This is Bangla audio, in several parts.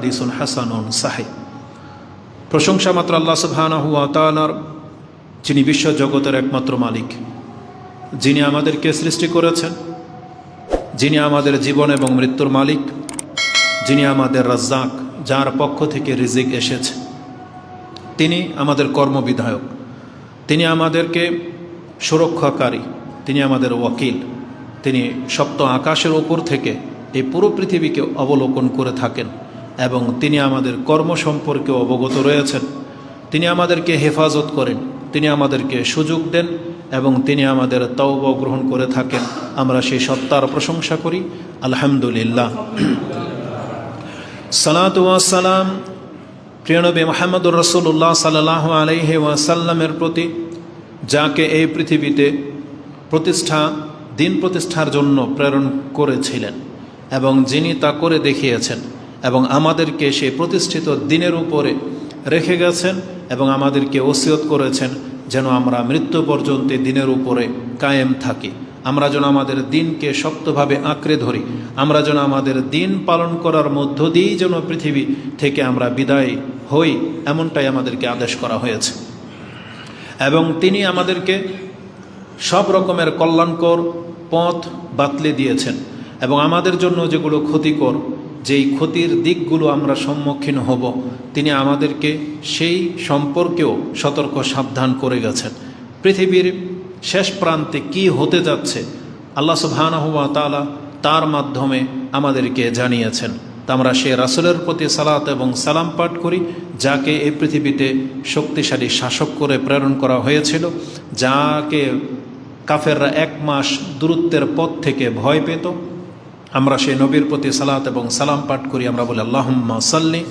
হাদিসুন হাসানুন সাহিহ। প্রশংসা মাত্র আল্লাহ সুবহানাহু ওয়া তাআলার, যিনি বিশ্ব জগতের একমাত্র মালিক, যিনি আমাদেরকে সৃষ্টি করেছেন, যিনি আমাদের জীবন এবং মৃত্যুর মালিক, যিনি আমাদের রাজ্জাক, যার পক্ষ থেকে রিজিক এসেছে। তিনি আমাদের কর্মবিধায়ক, তিনি আমাদেরকে সুরক্ষাকারী, তিনি আমাদের ওয়াকিল। তিনি সপ্ত আকাশের ওপর থেকে এই পুরো পৃথিবীকে অবলোকন করে থাকেন এবং তিনি আমাদের কর্ম সম্পর্কে অবগত রয়েছেন। তিনি আমাদেরকে হেফাজত করেন, তিনি আমাদেরকে সুযোগ দেন এবং তিনি আমাদের তওবা গ্রহণ করে থাকেন। আমরা সেই সত্তার প্রশংসা করি, আলহামদুলিল্লাহ। সালাতু ওয়াস সালাম প্রিয় নবী মুহাম্মদুর রাসূলুল্লাহ সাল্লাল্লাহু আলাইহি ওয়াসাল্লামের প্রতি, যাকে এই পৃথিবীতে দিন প্রতিষ্ঠার জন্য প্রেরণ করেছিলেন এবং যিনি তা করে দেখিয়েছেন এবং আমাদেরকে সেই প্রতিষ্ঠিত দিনের উপরে রেখে গেছেন এবং আমাদেরকে ওসিয়ত করেছেন যেন আমরা মৃত্যু পর্যন্ত দিনের উপরে কায়েম থাকি। আমরা যেন আমাদের দিনকে শক্তভাবে আঁকড়ে ধরি, আমরা যেন আমাদের দিন পালন করার মধ্য দিয়েই যেন পৃথিবী থেকে আমরা বিদায় হই, এমনটাই আমাদেরকে আদেশ করা হয়েছে। এবং তিনি আমাদেরকে সব রকমের কল্যাণকর পথ বাতলে দিয়েছেন এবং আমাদের জন্য যেগুলো ক্ষতিকর, যেই ক্ষতির দিকগুলো আমরা সম্মুখীন হব, তিনি আমাদেরকে সেই সম্পর্কেও সতর্ক সাবধান করে গেছেন। পৃথিবীর শেষ প্রান্তে কি হতে যাচ্ছে আল্লাহ সুবহানাহু ওয়া তাআলা তার মাধ্যমে আমাদেরকে জানিয়েছেন। তা আমরা সে রাসূলের প্রতি সালাত এবং সালাম পাঠ করি, যাকে এই পৃথিবীতে শক্তিশালী শাসক করে প্রেরণ করা হয়েছিল, যাকে কাফেররা 1 মাস দূরত্বের পথ থেকে ভয় পেত। আমরা সেই নবীর প্রতি সালাত এবং সালাম পাঠ করি। আমরা বলি আল্লাহুম্মা সাল্লি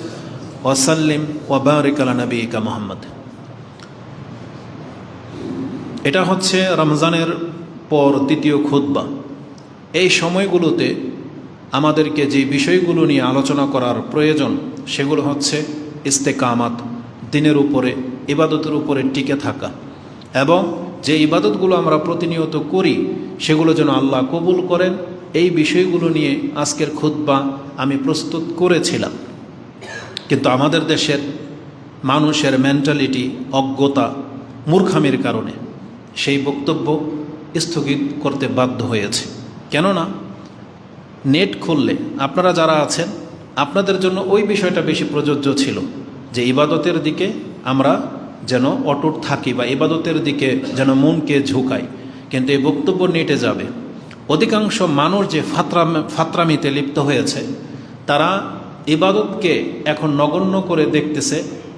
ওয়া সাল্লিম ওয়া বারিক আলা নবিয়িকা মুহাম্মদ। এটা হচ্ছে রমজানের পর দ্বিতীয় খুতবা। এই সময়গুলোতে আমাদেরকে যে বিষয়গুলো নিয়ে আলোচনা করার প্রয়োজন সেগুলো হচ্ছে ইস্তেকামাত, দিনের উপরে ইবাদতের উপরে টিকে থাকা, এবং যে ইবাদতগুলো আমরা প্রতিনিয়ত করি সেগুলো যেন আল্লাহ কবুল করেন। এই বিষয়গুলো নিয়ে আজকের খুতবা আমি প্রস্তুত করেছিলাম, কিন্তু আমাদের দেশের মানুষের মেন্টালিটি, অজ্ঞতা, মূর্খামির কারণে সেই বক্তব্য স্থগিত করতে বাধ্য হয়েছে। কেননা নেট খুললে আপনারা যারা আছেন আপনাদের জন্য ওই বিষয়টা বেশি প্রযোজ্য ছিল যে ইবাদতের দিকে আমরা যেন অটুট থাকি বা ইবাদতের দিকে যেন মনকে ঝুঁকাই, কিন্তু এই বক্তব্য নেটে যাবে। অধিকাংশ মানুষ যে ফাত্রামিতে লিপ্ত হয়েছে, তারা ইবাদতকে এখন নগণ্য করে দেখতেছে।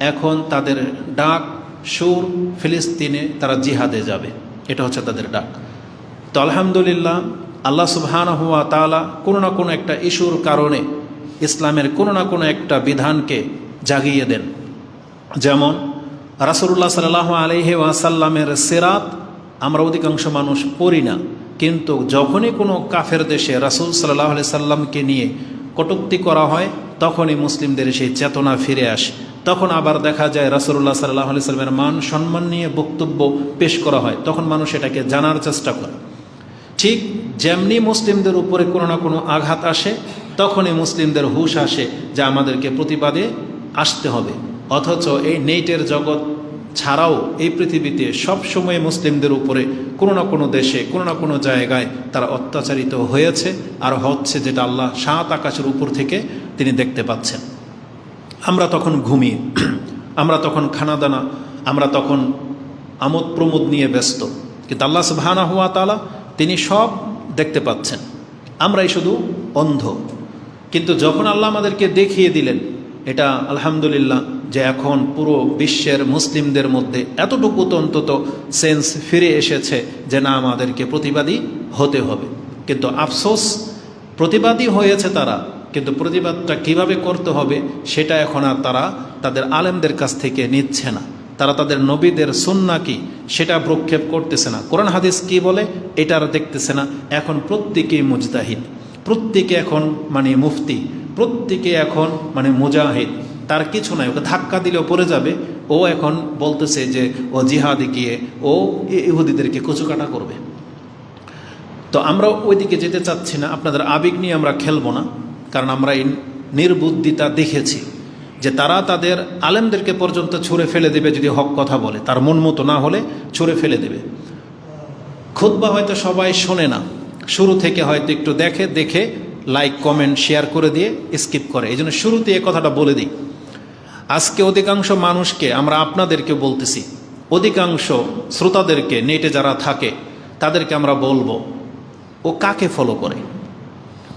এখন তাদের ডাক সুর ফিলিস্তিনে তারা জিহাদে যাবে, এটা হচ্ছে তাদের ডাক। তো আলহামদুলিল্লাহ, আল্লাহ সুবহানাহু ওয়া তাআলা কোনো না কোনো একটা ইস্যুর কারণে ইসলামের কোনো না কোনো একটা বিধানকে জাগিয়ে দেন। যেমন রাসূলুল্লাহ সাল্লাল্লাহু আলাইহি ওয়াসাল্লামের সিরাত আমরা অধিকাংশ মানুষ পড়ি না, কিন্তু যখনই কোনো কাফের দেশে রাসূল সাল্লাল্লাহু আলাইহি সাল্লামকে নিয়ে কটূক্তি করা হয়, তখনই মুসলিমদের সেই চেতনা ফিরে আসে। তখন আবার দেখা যায় রাসূলুল্লাহ সাল্লাল্লাহু আলাইহি সাল্লামের মান সম্মান নিয়ে বক্তব্য পেশ করা হয়, তখন মানুষ এটাকে জানার চেষ্টা করে। ঠিক যেমনি মুসলিমদের উপরে কোনো না কোনো আঘাত আসে, তখনই মুসলিমদের হুঁশ আসে যে আমাদেরকে প্রতিবাদে আসতে হবে। অথচ এই নেটের জগৎ ছাড়াও এই পৃথিবীতে সবসময় মুসলিমদের উপরে কোনো না কোনো দেশে কোনো না কোনো জায়গায় তারা অত্যাচারিত হয়েছে আর হচ্ছে, যেটা আল্লাহ 7 আকাশের উপর থেকে তিনি দেখতে পাচ্ছেন। আমরা তখন ঘুমিয়ে, আমরা তখন খানাদানা, আমরা তখন আমোদ প্রমোদ নিয়ে ব্যস্ত, কিন্তু আল্লাহ সুবহানাহু ওয়া তাআলা তিনি সব দেখতে পাচ্ছেন, আমরাই শুধু অন্ধ। কিন্তু যখন আল্লাহ আমাদেরকে দেখিয়ে দিলেন, এটা আলহামদুলিল্লাহ যে এখন পুরো বিশ্বের মুসলিমদের মধ্যে এতটুকু তো অন্তত সেন্স ফিরে এসেছে যে না, আমাদেরকে প্রতিবাদী হতে হবে। কিন্তু আফসোস, প্রতিবাদী হয়েছে তারা, কিন্তু প্রতিবাদটা কিভাবে করতে হবে সেটা এখন আর তারা তাদের আলেমদের কাছ থেকে নিচ্ছে না। তারা তাদের নবীদের সুন্নাহ কি সেটা প্রক্ষেপ করতেছে না, কোরআন হাদিস কি বলে এটা আর দেখতেছে না। এখন প্রত্যেকেই মুজতাহিদ, প্রত্যেকে এখন মানে মুফতি, প্রত্যেকে এখন মানে মুজাহিদ, তার কিছু নাই। ওকে ধাক্কা দিলেও পড়ে যাবে, ও এখন বলতেছে যে ও জিহাদে গিয়ে ও ইহুদিদেরকে কচুকাটা করবে। তো আমরা ওইদিকে যেতে চাচ্ছি না, আপনাদের আবেগ নিয়ে আমরা খেলবো না, কারণ আমরা এই নির্বুদ্ধিতা দেখেছি, যে তারা তাদের আলেমদেরকে পর্যন্ত ছুঁড়ে ফেলে দেবে যদি হক কথা বলে, তার মন মতো না হলে ছুঁড়ে ফেলে দেবে। খুতবা হয়তো সবাই শোনে না, শুরু থেকে হয়তো একটু দেখে লাইক কমেন্ট শেয়ার করে দিয়ে স্কিপ করে। এই জন্য শুরুতে এ কথাটা বলে দিই, আজকে অধিকাংশ মানুষকে, আমরা আপনাদেরকে বলতেছি, অধিকাংশ শ্রোতাদেরকে, নেটে যারা থাকে তাদেরকে আমরা বলবো, ও কাকে ফলো করে,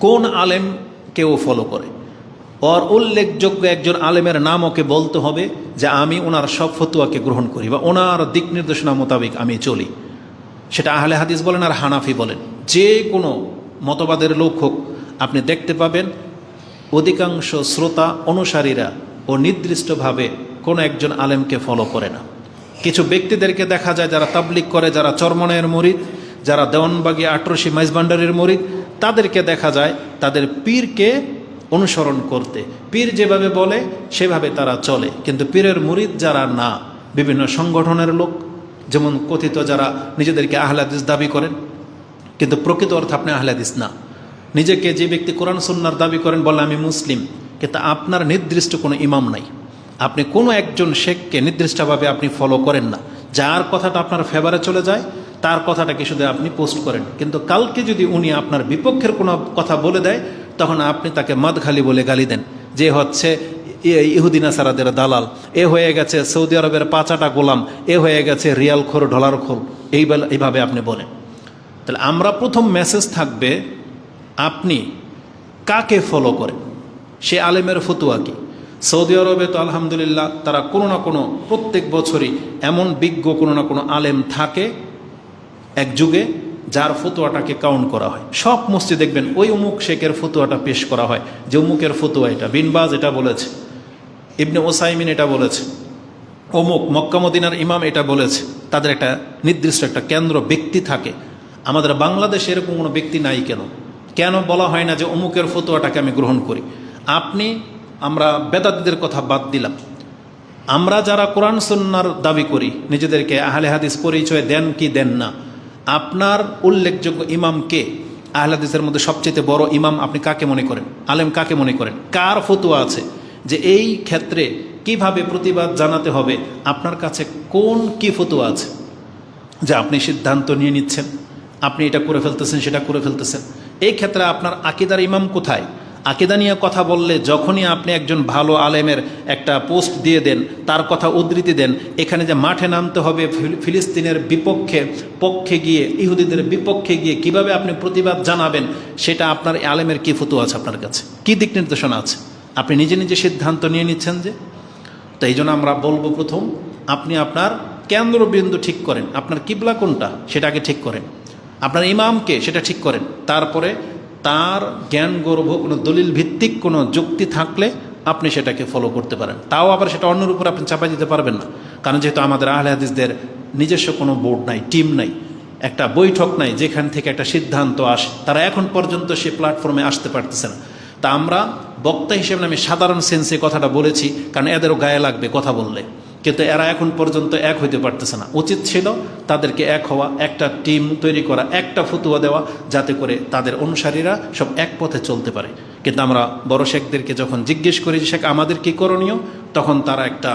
কোন আলেমকে ও ফলো করে, ওর উল্লেখযোগ্য একজন আলেমের নাম ওকে বলতে হবে যে আমি ওনার সব ফতুয়াকে গ্রহণ করি বা ওনার দিক নির্দেশনা মোতাবেক আমি চলি। সেটা আহলে হাদিস বলেন আর হানাফি বলেন, যে কোনো মতবাদের লোক হোক, আপনি দেখতে পাবেন অধিকাংশ শ্রোতা অনুসারীরা ও নির্দিষ্টভাবে কোনো একজন আলেমকে ফলো করে না। কিছু ব্যক্তিদেরকে দেখা যায় যারা তাবলিগ করে, যারা চরমনের মুরিদ, যারা দেওয়ানবাগী আটরশি মাইজভান্ডারির মুরিদ, তাদেরকে দেখা যায় তাদের পীরকে অনুসরণ করতে, পীর যেভাবে বলে সেভাবে তারা চলে। কিন্তু পীরের মুরিদ যারা না, বিভিন্ন সংগঠনের লোক, যেমন কথিত যারা নিজেদেরকে আহলে হাদিস দাবি করেন কিন্তু প্রকৃত অর্থে আপনি আহলে হাদিস না, নিজেকে যে ব্যক্তি কোরআন সুন্নাহর দাবি করেন বলে আমি মুসলিম, কিন্তু আপনার নির্দিষ্ট কোনো ইমাম নাই, আপনি কোনো একজন শেখকে নির্দিষ্টভাবে আপনি ফলো করেন না, যার কথাটা আপনার ফেভারে চলে যায় তার কথাটাকে শুধু আপনি পোস্ট করেন। কিন্তু কালকে যদি উনি আপনার বিপক্ষের কোনো কথা বলে দেয়, তখন আপনি তাকে মাদখালি বলে গালি দেন, যে হচ্ছে ইহুদি নাসারাদের দালাল, এ হয়ে গেছে সৌদি আরবের পাঁচাটা গোলাম, এ হয়ে গেছে রিয়াল খোর ডলার খোর, এইভাবে আপনি বলেন। তাহলে আমরা প্রথম মেসেজ থাকবে, আপনি কাকে ফলো করেন, সে আলেমের ফতুয়া কি। সৌদি আরবে তো আলহামদুলিল্লাহ তারা কোনো না কোনো প্রত্যেক বছরই এমন বিজ্ঞ কোনো না কোনো আলেম থাকে এক যুগে, যার ফতুয়াটাকে কাউন্ট করা হয়। সব মসজিদ দেখবেন ওই অমুক শেখের ফতুয়াটা পেশ করা হয়, যে অমুকের ফতুয়া এটা, বিন বাজ এটা বলেছে, ইবনে ওসাইমিন এটা বলেছে, অমুক মক্কা মদিনার ইমাম এটা বলেছে। তাদের একটা নির্দিষ্ট একটা কেন্দ্র ব্যক্তি থাকে। আমাদের বাংলাদেশে এরকম কোনো ব্যক্তি নাই। কেন বলা হয় না যে অমুকের ফতুয়াটাকে আমি গ্রহণ করি? আমরা বেদাতীদের কথা বাদ দিলাম, আমরা যারা কোরআন সুন্নাহর দাবি করি, নিজেদেরকে আহলে হাদিস পরিচয় দেন কি দেন না, আপনার উল্লেখযোগ্য ইমাম কে? আহলে হাদিসের মধ্যে সবচেয়ে বড় ইমাম আপনি কাকে মনে করেন? আলেম কাকে মনে করেন? কার ফতুয়া আছে যে এই ক্ষেত্রে কিভাবে প্রতিবাদ জানাতে হবে? আপনার কাছে কি ফতুয়া আছে যে আপনি সিদ্ধান্ত নিয়ে নিচ্ছেন, আপনি এটা করে ফেলতেছেন, সেটা করে ফেলতেছেন? এই ক্ষেত্রে আপনার আকিদার ইমাম কোথায়? আকিদা নিয়ে কথা বললে যখনই আপনি একজন ভালো আলেমের একটা পোস্ট দিয়ে দেন, তার কথা উদ্ধৃতি দেন, এখানে যে মাঠে নামতে হবে ফিলিস্তিনের পক্ষে গিয়ে, ইহুদিদের বিপক্ষে গিয়ে কিভাবে আপনি প্রতিবাদ জানাবেন, সেটা আপনার আলেমের কি ফতুয়া আছে? আপনার কাছে কি দিক নির্দেশনা আছে? আপনি নিজে নিজে সিদ্ধান্ত নিয়ে নিচ্ছেন যে। তো এই জন্য আমরা বলবো, প্রথম আপনি আপনার কেন্দ্রবিন্দু ঠিক করেন, আপনার কিবলা কোনটা সেটাকে ঠিক করেন, আপনার ইমামকে সেটা ঠিক করেন। তারপরে তার জ্ঞান গর্ভ কোনো দলিল ভিত্তিক কোনো যুক্তি থাকলে আপনি সেটাকে ফলো করতে পারেন। তাও আবার সেটা অন্যের উপর আপনি চাপা দিতে পারবেন না, কারণ যেহেতু আমাদের আহলে হাদিসদের নিজস্ব কোনো বোর্ড নাই, টিম নাই, একটা বৈঠক নাই যেখান থেকে একটা সিদ্ধান্ত আসে, তারা এখন পর্যন্ত সে প্ল্যাটফর্মে আসতে পারতেছে না। তা আমরা বক্তা হিসেবে আমি সাধারণ সেন্সে কথাটা বলেছি, কারণ এদেরও গায়ে লাগবে কথা বললে, কিন্তু এরা এখন পর্যন্ত এক হইতে পারতেছে না। উচিত ছিল তাদেরকে এক হওয়া, একটা টিম তৈরি করা, একটা ফতুয়া দেওয়া, যাতে করে তাদের অনুসারীরা সব এক পথে চলতে পারে। কিন্তু আমরা বড় শেখদেরকে যখন জিজ্ঞেস করি যে শেখ আমাদের কী করণীয়, তখন তারা একটা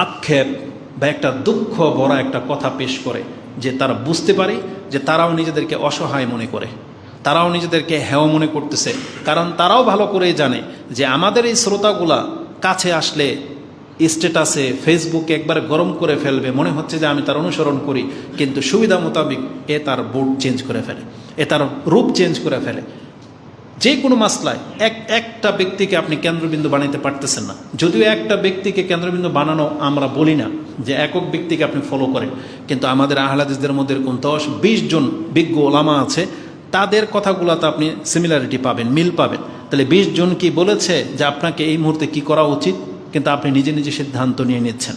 আক্ষেপ বা একটা দুঃখ ভরা একটা কথা পেশ করে, যে তারা বুঝতে পারে যে তারাও নিজেদেরকে অসহায় মনে করে, তারাও নিজেদেরকে হেয় মনে করতেছে, কারণ তারাও ভালো করেই জানে যে আমাদের এই শ্রোতাগুলা কাছে আসলে স্ট্যাটাসে ফেসবুকে একবার গরম করে ফেলবে, মনে হচ্ছে যে আমি তার অনুসরণ করি, কিন্তু সুবিধা মোতাবেক এ তার বোর্ড চেঞ্জ করে ফেলে, এ তার রূপ চেঞ্জ করে ফেলে। যে কোনো মাসলায় একটা ব্যক্তিকে আপনি কেন্দ্রবিন্দু বানাইতে পারতেছেন না। যদিও একটা ব্যক্তিকে কেন্দ্রবিন্দু বানানো আমরা বলি না যে একক ব্যক্তিকে আপনি ফলো করেন, কিন্তু আমাদের আহলে হাদিসদের মধ্যে এরকম 10-20 জন বিজ্ঞ ওলামা আছে, তাদের কথাগুলোতে আপনি সিমিলারিটি পাবেন, মিল পাবেন। তাহলে 20 জন কি বলেছে যে আপনাকে এই মুহূর্তে কি করা উচিত, কিন্তু আপনি নিজে নিজে সিদ্ধান্ত নিয়ে নিচ্ছেন।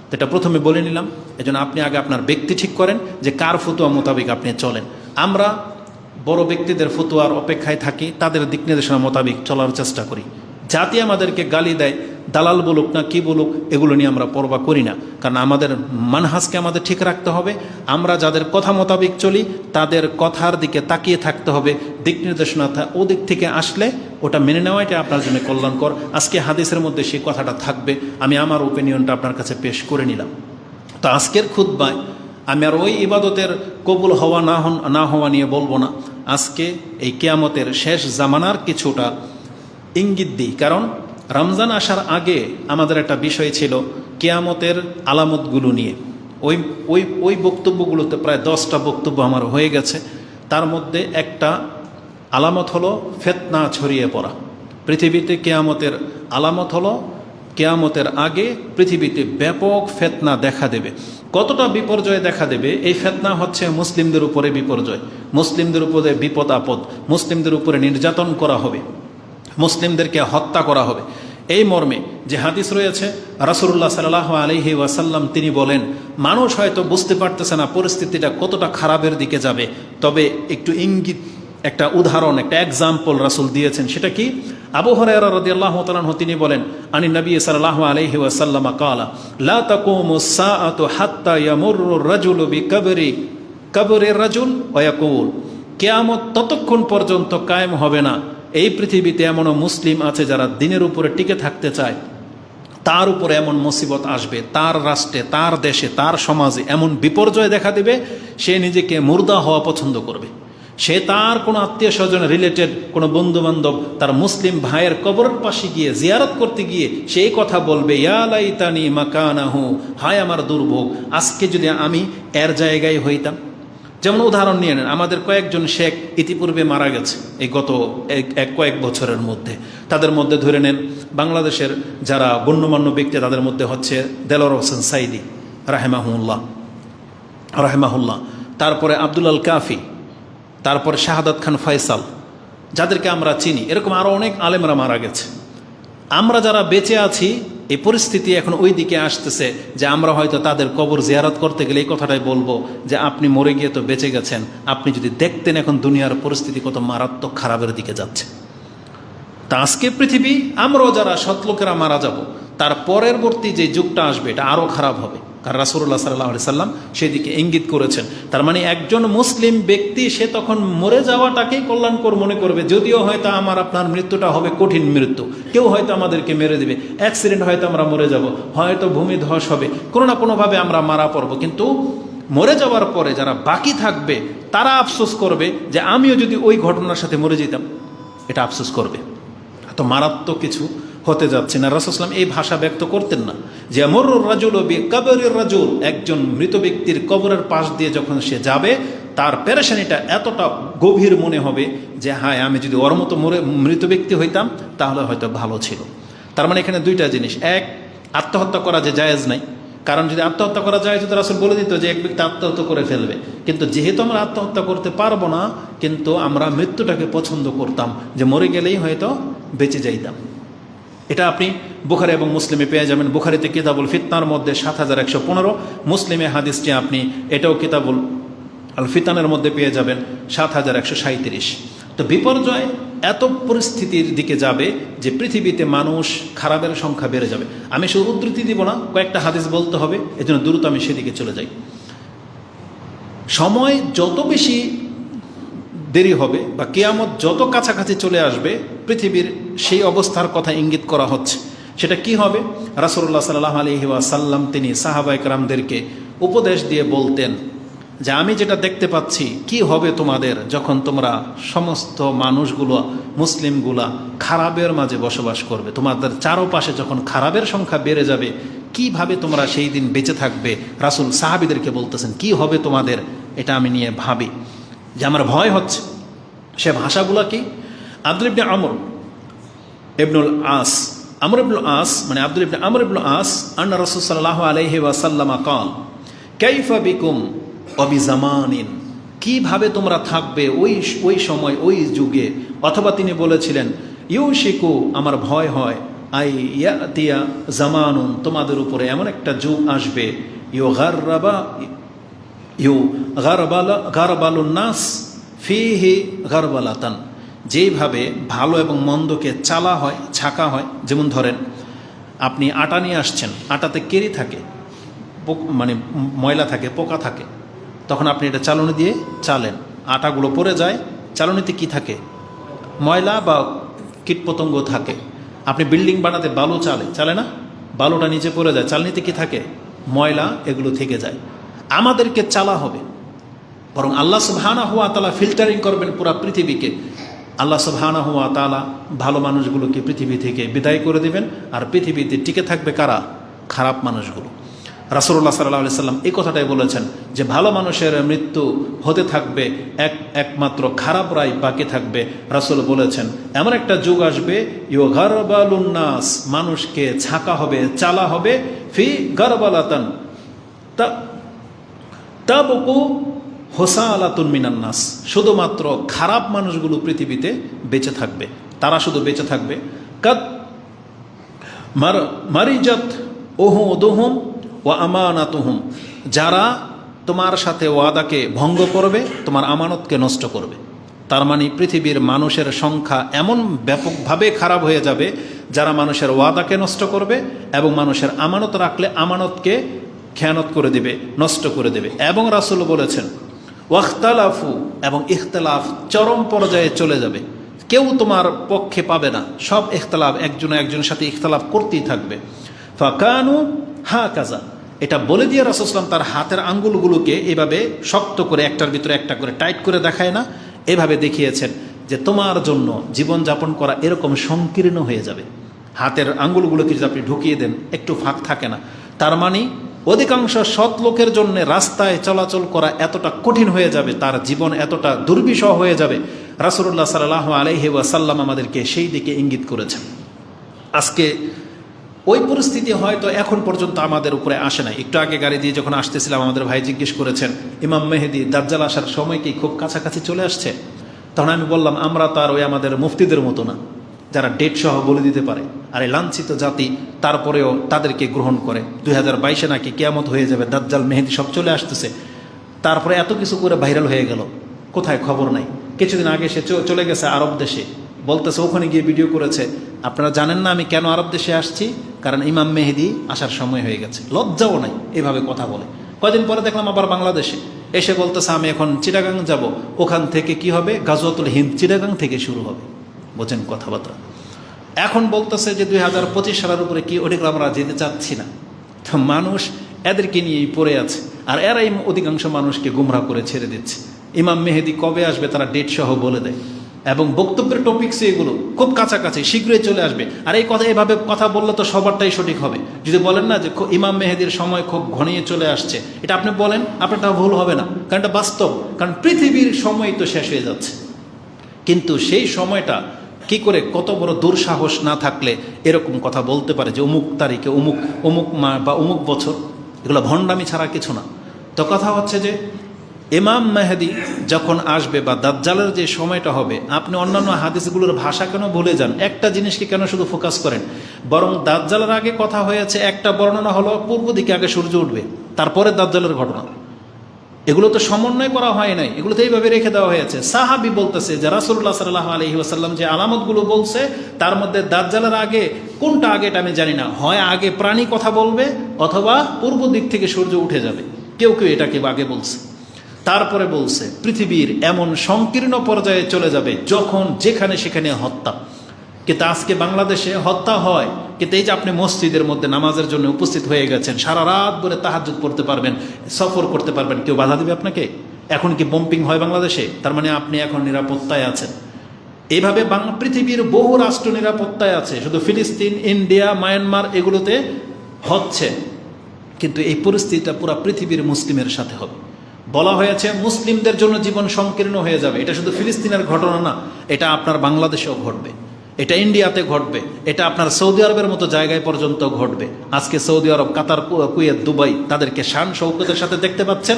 তো এটা প্রথমে বলে নিলাম। এজন্য আপনি আগে আপনার ব্যক্তি ঠিক করেন যে কার ফতুয়া মোতাবেক আপনি চলেন। আমরা বড় ব্যক্তিদের ফতুয়ার অপেক্ষায় থাকি, তাদের দিক নির্দেশনা মোতাবেক চলার চেষ্টা করি। জাতি আমাদেরকে গালি দেয়, দালাল বলুক না কি বলুক, এগুলো নিয়ে আমরা পরোয়া করি না। কারণ আমাদের মানহাজকে আমাদের ঠিক রাখতে হবে। আমরা যাদের কথা মোতাবেক চলি তাদের কথার দিকে তাকিয়ে থাকতে হবে। দিক নির্দেশনা ওদিক থেকে আসলে ওটা মেনে নেওয়াটা আপনার জন্য কল্যাণকর। আজকে হাদিসের মধ্যে সেই কথাটা থাকবে। আমি আমার ওপিনিয়নটা আপনার কাছে পেশ করে নিলাম। তো আজকের খুতবায় আমি আর ওই ইবাদতের কবুল হওয়া না হওয়া নিয়ে বলবো না। আজকে এই কিয়ামতের শেষ জামানার কিছুটা ইঙ্গিত দিই। কারণ রমজান আসার আগে আমাদের একটা বিষয় ছিল কিয়ামতের আলামতগুলো নিয়ে। ওই বক্তব্যগুলোতে প্রায় 10টা বক্তব্য আমার হয়ে গেছে। তার মধ্যে একটা আলামত হলো ফিতনা ছড়িয়ে পড়া। পৃথিবীতে কিয়ামতের আলামত হলো কিয়ামতের আগে পৃথিবীতে ব্যাপক ফিতনা দেখা দেবে। কতটা বিপর্যয় দেখা দেবে? এই ফিতনা হচ্ছে মুসলিমদের উপরে বিপর্যয়, মুসলিমদের উপরে বিপদ আপদ, মুসলিমদের উপরে নির্যাতন করা হবে, মুসলিমদেরকে হত্যা করা হবে। এই মর্মে যে হাদিস রয়েছে, রাসূলুল্লাহ সাল্লাল্লাহু আলাইহি ওয়াসাল্লাম তিনি বলেন, মানুষ হয়তো বুঝতে পারতেছে না পরিস্থিতিটা কতটা খারাপের দিকে যাবে, তবে একটু ইঙ্গিত, একটা উদাহরণ, একটা এক্সাম্পল রাসূল দিয়েছেন। সেটা কি? আবু হুরায়রা রাদিয়াল্লাহু তাআলা আনহু তিনি বলেন, আনি নবী সাল্লাল্লাহু আলাইহি ওয়াসাল্লাম ক্বালা লা তাকুমুস সাআতু হাত্তা ইয়ামুররু রাজুলু বিকবরি রাজুল ওয়া ইয়াকুল, কিয়ামত ততক্ষণ পর্যন্ত কায়েম হবে না এই পৃথিবীতে এমনও মুসলিম আছে যারা দিনের উপরে টিকে থাকতে চায়, তার উপরে এমন মুসিবত আসবে, তার রাষ্ট্রে, তার দেশে, তার সমাজে এমন বিপর্যয় দেখা দেবে, সে নিজেকে মুর্দা হওয়া পছন্দ করবে। সে তার কোনো আত্মীয় স্বজন, রিলেটেড কোনো বন্ধুবান্ধব, তার মুসলিম ভাইয়ের কবরের পাশে গিয়ে জিয়ারত করতে গিয়ে সেই কথা বলবে, ইয়া লাইতানি মাকানাহু, হায় আমার দুর্ভোগ, আজকে যদি আমি এর জায়গায় হইতাম। যেমন উদাহরণ নিয়ে নেন, আমাদের কয়েকজন শেখ ইতিপূর্বে মারা গেছে এই গত কয়েক বছরের মধ্যে। তাদের মধ্যে ধরে নেন বাংলাদেশের যারা গণ্যমান্য ব্যক্তি, তাদের মধ্যে হচ্ছে দেলোয়ার হোসেন সাইদি রাহেমাহুল্লাহ, তারপরে আব্দুল আল কাফি, তারপরে শাহাদাত খান ফয়সাল, যাদেরকে আমরা চিনি। এরকম আরও অনেক আলেমরা মারা গেছে। আমরা যারা বেঁচে আছি, এই পরিস্থিতি এখন ওই দিকে আসতেছে যে আমরা হয়তো তাদের কবর জিয়ারত করতে গেলে এই কথাটাই বলবো যে আপনি মরে গিয়ে তো বেঁচে গেছেন, আপনি যদি দেখতেন এখন দুনিয়ার পরিস্থিতি কত মারাত্মক খারাপের দিকে যাচ্ছে। তা আজকে পৃথিবী, আমরাও যারা সৎলোকেরা মারা যাব, তার পরবর্তী যে যুগটা আসবে এটা আরও খারাপ হবে। কারণ রাসূলুল্লাহ সাল্লাল্লাহু আলাইহি সাল্লাম সেদিকে ইঙ্গিত করেছেন। তার মানে একজন মুসলিম ব্যক্তি সে তখন মরে যাওয়াটাকেই কল্যাণকর মনে করবে, যদিও হয়তো আমার আপনার মৃত্যুটা হবে কঠিন মৃত্যু, কেউ হয়তো আমাদেরকে মেরে দেবে, অ্যাক্সিডেন্ট হয়তো আমরা মরে যাব, হয়তো ভূমি ধস হবে, কোনো না কোনোভাবে আমরা মারা পড়ব। কিন্তু মরে যাওয়ার পরে যারা বাকি থাকবে তারা আফসোস করবে যে আমিও যদি ওই ঘটনার সাথে মরে যেতাম, এটা আফসোস করবে। এত মারাত্মক কিছু হতে যাচ্ছে না। রাসূল সাল্লাল্লাহু আলাইহি ওয়াসাল্লাম এই ভাষা ব্যক্ত করতেন না যে আমরুর রাজুল বিকবরির রাজুল, একজন মৃত ব্যক্তির কবরের পাশ দিয়ে যখন সে যাবে তার পেরেশানিটা এতটা গভীর মনে হবে যে হায়, আমি যদি ওর মতো মৃত ব্যক্তি হইতাম তাহলে হয়তো ভালো ছিল। তার মানে এখানে দুইটা জিনিস, এক, আত্মহত্যা করা যে জায়েজ নাই, কারণ যদি আত্মহত্যা করা যায় যদি রাসূল বলে দিত যে এক ব্যক্তি আত্মহত্যা করে ফেলবে, কিন্তু যেহেতু আমরা আত্মহত্যা করতে পারবো না, কিন্তু আমরা মৃত্যুটাকে পছন্দ করতাম যে মরে গেলেই হয়তো বেঁচে যাইতাম। এটা আপনি বুখারী এবং মুসলিমে পেয়ে যাবেন। বুখারীতে কিতাবুল ফিতনার মধ্যে 7115, মুসলিমে হাদিসটি আপনি এটাও কিতাবুল আল ফিতানের মধ্যে পেয়ে যাবেন 7137। তো বিপর্যয় এত পরিস্থিতির দিকে যাবে যে পৃথিবীতে মানুষ খারাপের সংখ্যা বেড়ে যাবে। আমি শুধু উদ্ধৃতি দিব না, কয়েকটা হাদিস বলতে হবে, এজন্য দ্রুত আমি সেদিকে চলে যাই। সময় যত বেশি দেরি হবে বা কিয়ামত যত কাছাকাছি চলে আসবে, পৃথিবীর সেই অবস্থার কথা ইঙ্গিত করা হচ্ছে। সেটা কি হবে? রাসূলুল্লাহ সাল্লাল্লাহু আলাইহি ওয়াসাল্লাম তিনি সাহাবায়ে কেরামদেরকে উপদেশ দিয়ে বলতেন যে আমি যেটা দেখতে পাচ্ছি, কি হবে তোমাদের যখন তোমরা সমস্ত মানুষগুলো, মুসলিমগুলা খারাপের মাঝে বসবাস করবে, তোমাদের চারপাশে যখন খারাপের সংখ্যা বেড়ে যাবে, কিভাবে তোমরা সেই দিন বেঁচে থাকবে? রাসূল সাহাবীদেরকে বলতেছেন কি হবে তোমাদের, এটা আমি নিয়ে ভাবি যে আমার ভয় হচ্ছে। সে ভাষাগুলো কি? আব্দুল ইবনে আমর ইবনুল আস, আমর ইবনুল আস মানে আব্দুল ইবনে আমর ইবনুল আস, আন্না রাসূল সাল্লাল্লাহু আলাইহি ওয়াসাল্লাম ক্বাল কাইফা বিকুম ওয়া বিজামানিন, কিভাবে তোমরা থাকবে ওই সময়, ওই যুগে। অথবা তিনি বলেছিলেন ইউশিকু, আমার ভয় হয়, আই ইয়াতিয়া জামানুন, তোমাদের উপরে এমন একটা যুগ আসবে, গারবালুন নাস ফিহি গারবালাতান, যেইভাবে ভালো এবং মন্দকে চালা হয়, ছাকা হয়। যেমন ধরেন আপনি আটা নিয়ে আসছেন, আটাতে কেরি থাকে, মানে ময়লা থাকে, পোকা থাকে, তখন আপনি এটা চালনি দিয়ে চালেন, আটাগুলো পড়ে যায়, চালনিতে কি থাকে, ময়লা বা কীটপতঙ্গ থাকে। আপনি বিল্ডিং বানাতে বালু চালে না, বালুটা নিচে পড়ে যায়, চালনিতে কি থাকে, ময়লা, এগুলো থেকে যায়। আমাদেরকে চালা হবে, বরং আল্লাহ সুবহানাহু ওয়া তাআলা ফিল্টারিং করবেন পুরা পৃথিবীকে। আল্লাহ সুবহানাহু ওয়া তাআলা ভালো মানুষগুলোকে পৃথিবী থেকে বিদায় করে দেবেন, আর পৃথিবীতে টিকে থাকবে কারা, খারাপ মানুষগুলো। রাসূলুল্লাহ সাল্লাল্লাহু আলাইহি সাল্লাম এই কথাটাই বলেছেন যে ভালো মানুষের মৃত্যু হতে থাকবে, একমাত্র খারাপরাই বাকি থাকবে। রাসূল বলেছেন এমন একটা যুগ আসবে, ইউগারবালুন নাস, মানুষকে ছাকা হবে, চালা হবে, ফি গারবালাতান তাবকু হোসালাতুন মিনান নাস, শুধুমাত্র খারাপ মানুষগুলো পৃথিবীতে বেঁচে থাকবে, তারা শুধু বেঁচে থাকবে। কাদ মারিজাত উহুদুহুম ওয়া আমানাতুহুম, যারা তোমার সাথে ওয়াদাকে ভঙ্গ করবে, তোমার আমানতকে নষ্ট করবে। তার মানে পৃথিবীর মানুষের সংখ্যা এমন ব্যাপকভাবে খারাপ হয়ে যাবে, যারা মানুষের ওয়াদাকে নষ্ট করবে এবং মানুষের আমানত রাখলে আমানতকে খেয়ানত করে দেবে, নষ্ট করে দেবে। এবং রাসূল বলেছেন ওয়াখতালাফু, এবং ইখতিলাফ চরম পর্যায়ে চলে যাবে, কেউ তোমার পক্ষে পাবে না, সব ইখতিলাফ, একজনের সাথে ইখতিলাফ করতেই থাকবে। ফাকানু হা কাজা, এটা বলে দিয়ে রাসূল সাল্লাল্লাহু আলাইহি ওয়াসাল্লাম তার হাতের আঙ্গুলগুলোকে এভাবে শক্ত করে একটার ভিতরে একটা করে টাইট করে দেখায় না, এভাবে দেখিয়েছেন যে তোমার জন্য জীবনযাপন করা এরকম সংকীর্ণ হয়ে যাবে। হাতের আঙ্গুলগুলোকে যদি আপনি ঢুকিয়ে দেন, একটু ফাঁক থাকে না, তার মানে অধিকাংশ সৎ লোকের জন্য রাস্তায় চলাচল করা এতটা কঠিন হয়ে যাবে, তার জীবন এতটা দুর্বিষহ হয়ে যাবে। রাসূলুল্লাহ সাল্লাল্লাহু আলাইহি ওয়াসাল্লাম আমাদেরকে সেই দিকে ইঙ্গিত করেছেন। আজকে ওই পরিস্থিতি হয়তো এখন পর্যন্ত আমাদের উপরে আসে নাই। একটু আগে গাড়ি দিয়ে যখন আসতেছিলাম, আমাদের ভাই জিজ্ঞেস করেছেন ইমাম মেহেদী দাজ্জাল আসার সময় কি খুব কাছাকাছি চলে আসছে? তখন আমি বললাম আমরা তো আর ওই আমাদের মুফতিদের মতো না, যারা ডেট সহ বলে দিতে পারে। আর এই লাঞ্ছিত জাতি তারপরেও তাদেরকে গ্রহণ করে। 2022-এ নাকি কিয়ামত হয়ে যাবে, দাজ্জাল মেহেদী সব চলে আসতেছে, তারপরে এত কিছু করে ভাইরাল হয়ে গেল, কোথায় খবর নাই। কিছুদিন আগে সে চলে গেছে আরব দেশে, বলতেছে ওখানে গিয়ে ভিডিও করেছে, আপনারা জানেন না আমি কেন আরব দেশে আসছি, কারণ ইমাম মেহেদী আসার সময় হয়ে গেছে। লজ্জাও নাই, এভাবে কথা বলে। কয়দিন পরে দেখলাম আবার বাংলাদেশে এসে বলতেছে আমি এখন চিটাগাং যাব, ওখান থেকে কি হবে, গাজওয়াতুল হিন্দ চিটাগাং থেকে শুরু হবে। বোঝেন কথাবার্তা। এখন বলতেছে যে 2025 সালের উপরে কি, ওদিকে আমরা যেতে চাচ্ছি না। তো মানুষ এদেরকে নিয়েই পড়ে আছে, আর এরাই অধিকাংশ মানুষকে গুমরা করে ছেড়ে দিচ্ছে। ইমাম মেহেদী কবে আসবে তারা ডেট সহ বলে দেয়, এবং বক্তব্যের টপিকস এগুলো খুব কাছাকাছি, শীঘ্রই চলে আসবে। আর এই কথা এভাবে কথা বললে তো সবারটাই সঠিক হবে। যদি বলেন না যে ইমাম মেহেদীর সময় খুব ঘনিয়ে চলে আসছে, এটা আপনি বলেন, আপনারটা ভুল হবে না, কারণ এটা বাস্তব, কারণ পৃথিবীর সময় তো শেষ হয়ে যাচ্ছে। কিন্তু সেই সময়টা কি করে, কত বড় দুঃসাহস না থাকলে এরকম কথা বলতে পারে যে অমুক তারিখে অমুক অমুক মাস বা অমুক বছর, এগুলো ভণ্ডামি ছাড়া কিছু না। তো কথা হচ্ছে যে ইমাম মেহেদী যখন আসবে বা দাজ্জালের যে সময়টা হবে, আপনি অন্যান্য হাদিসগুলোর ভাষা কেন ভুলে যান, একটা জিনিসকে কেন শুধু ফোকাস করেন? বরং দাজ্জালের আগে কথা হয়েছে, একটা বর্ণনা হলো পূর্ব দিকে আগে সূর্য উঠবে, তারপরে দাজ্জালের ঘটনা। এগুলো তো সমন্বয় করা হয় নাই, এগুলো তো এইভাবে রেখে দেওয়া হয়েছে। সাহাবী বলতেছে যে রাসূলুল্লাহ সাল্লাল্লাহু আলাইহি ওয়াসাল্লাম যে আলামতগুলো বলছে, তার মধ্যে দাজ্জালের আগে কোনটা আগে এটা আমি জানি না, হয় আগে প্রাণী কথা বলবে অথবা পূর্ব দিক থেকে সূর্য উঠে যাবে, কেউ কেউ এটাকে আগে বলছে। তারপরে বলছে পৃথিবীর এমন সংকীর্ণ পর্যায়ে চলে যাবে যখন যেখানে সেখানে হত্যা। কিন্তু আজকে বাংলাদেশে হত্যা হয়, কিন্তু এই যে আপনি মসজিদের মধ্যে নামাজের জন্য উপস্থিত হয়ে গেছেন, সারা রাত ধরে তাহাজ্জুদ পড়তে পারবেন, সফর করতে পারবেন, কেউ বাধা দিবে আপনাকে? এখন কি বম্পিং হয় বাংলাদেশে? তার মানে আপনি এখন নিরাপত্তায় আছেন। এইভাবে পৃথিবীর বহু রাষ্ট্র নিরাপত্তায় আছে, শুধু ফিলিস্তিন, ইন্ডিয়া, মায়ানমার এগুলোতে হচ্ছে। কিন্তু এই পরিস্থিতিটা পুরো পৃথিবীর মুসলিমের সাথে হবে। বলা হয়েছে মুসলিমদের জন্য জীবন সংকীর্ণ হয়ে যাবে। এটা শুধু ফিলিস্তিনের ঘটনা না, এটা আপনার বাংলাদেশেও ঘটবে, এটা ইন্ডিয়াতে ঘটবে, এটা আপনার সৌদি আরবের মতো জায়গায় পর্যন্ত ঘটবে। আজকে সৌদি আরব, কাতার, কুয়েত, দুবাই, তাদেরকে শান শৌকতের সাথে দেখতে পাচ্ছেন।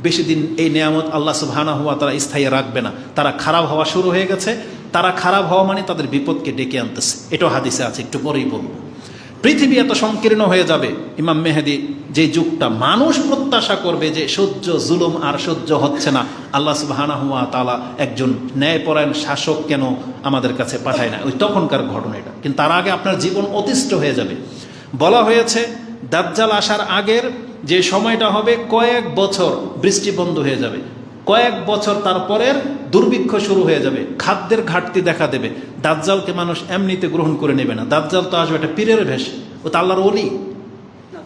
বেশি দিন এই নিয়ামত আল্লাহ সুবহানাহু ওয়া তাআলা স্থায়ী রাখবে না, তারা খারাপ হওয়া শুরু হয়ে গেছে। তারা খারাপ হওয়া মানে তাদের বিপদকে ডেকে আনতেছে, এটাও হাদিসে আছে, একটু পরেই বলবো। পৃথিবী এত সংকীর্ণ হয়ে যাবে, ইমাম মেহেদী যে যুগটা মানুষ প্রত্যাশা করবে যে সহ্য জুলুম আর সহ্য হচ্ছে না, আল্লাহ সুবহানাহু ওয়া তাআলা একজন ন্যায়পরায়ণ শাসক কেন আমাদের কাছে পাঠায় না, ওই তখনকার ঘটনা এটা। কিন্তু তার আগে আপনার জীবন অতিষ্ঠ হয়ে যাবে। বলা হয়েছে দাজ্জাল আসার আগের যে সময়টা হবে কয়েক বছর বৃষ্টি বন্ধ হয়ে যাবে, কয়েক বছর তারপরের দুর্ভিক্ষ শুরু হয়ে যাবে, খাদ্যের ঘাটতি দেখা দেবে। দাজ্জালকে মানুষ এমনিতে গ্রহণ করে নেবে না। দাজ্জাল তো আসবে একটা পীরের ভেষ, ও তো আল্লাহর ওলি।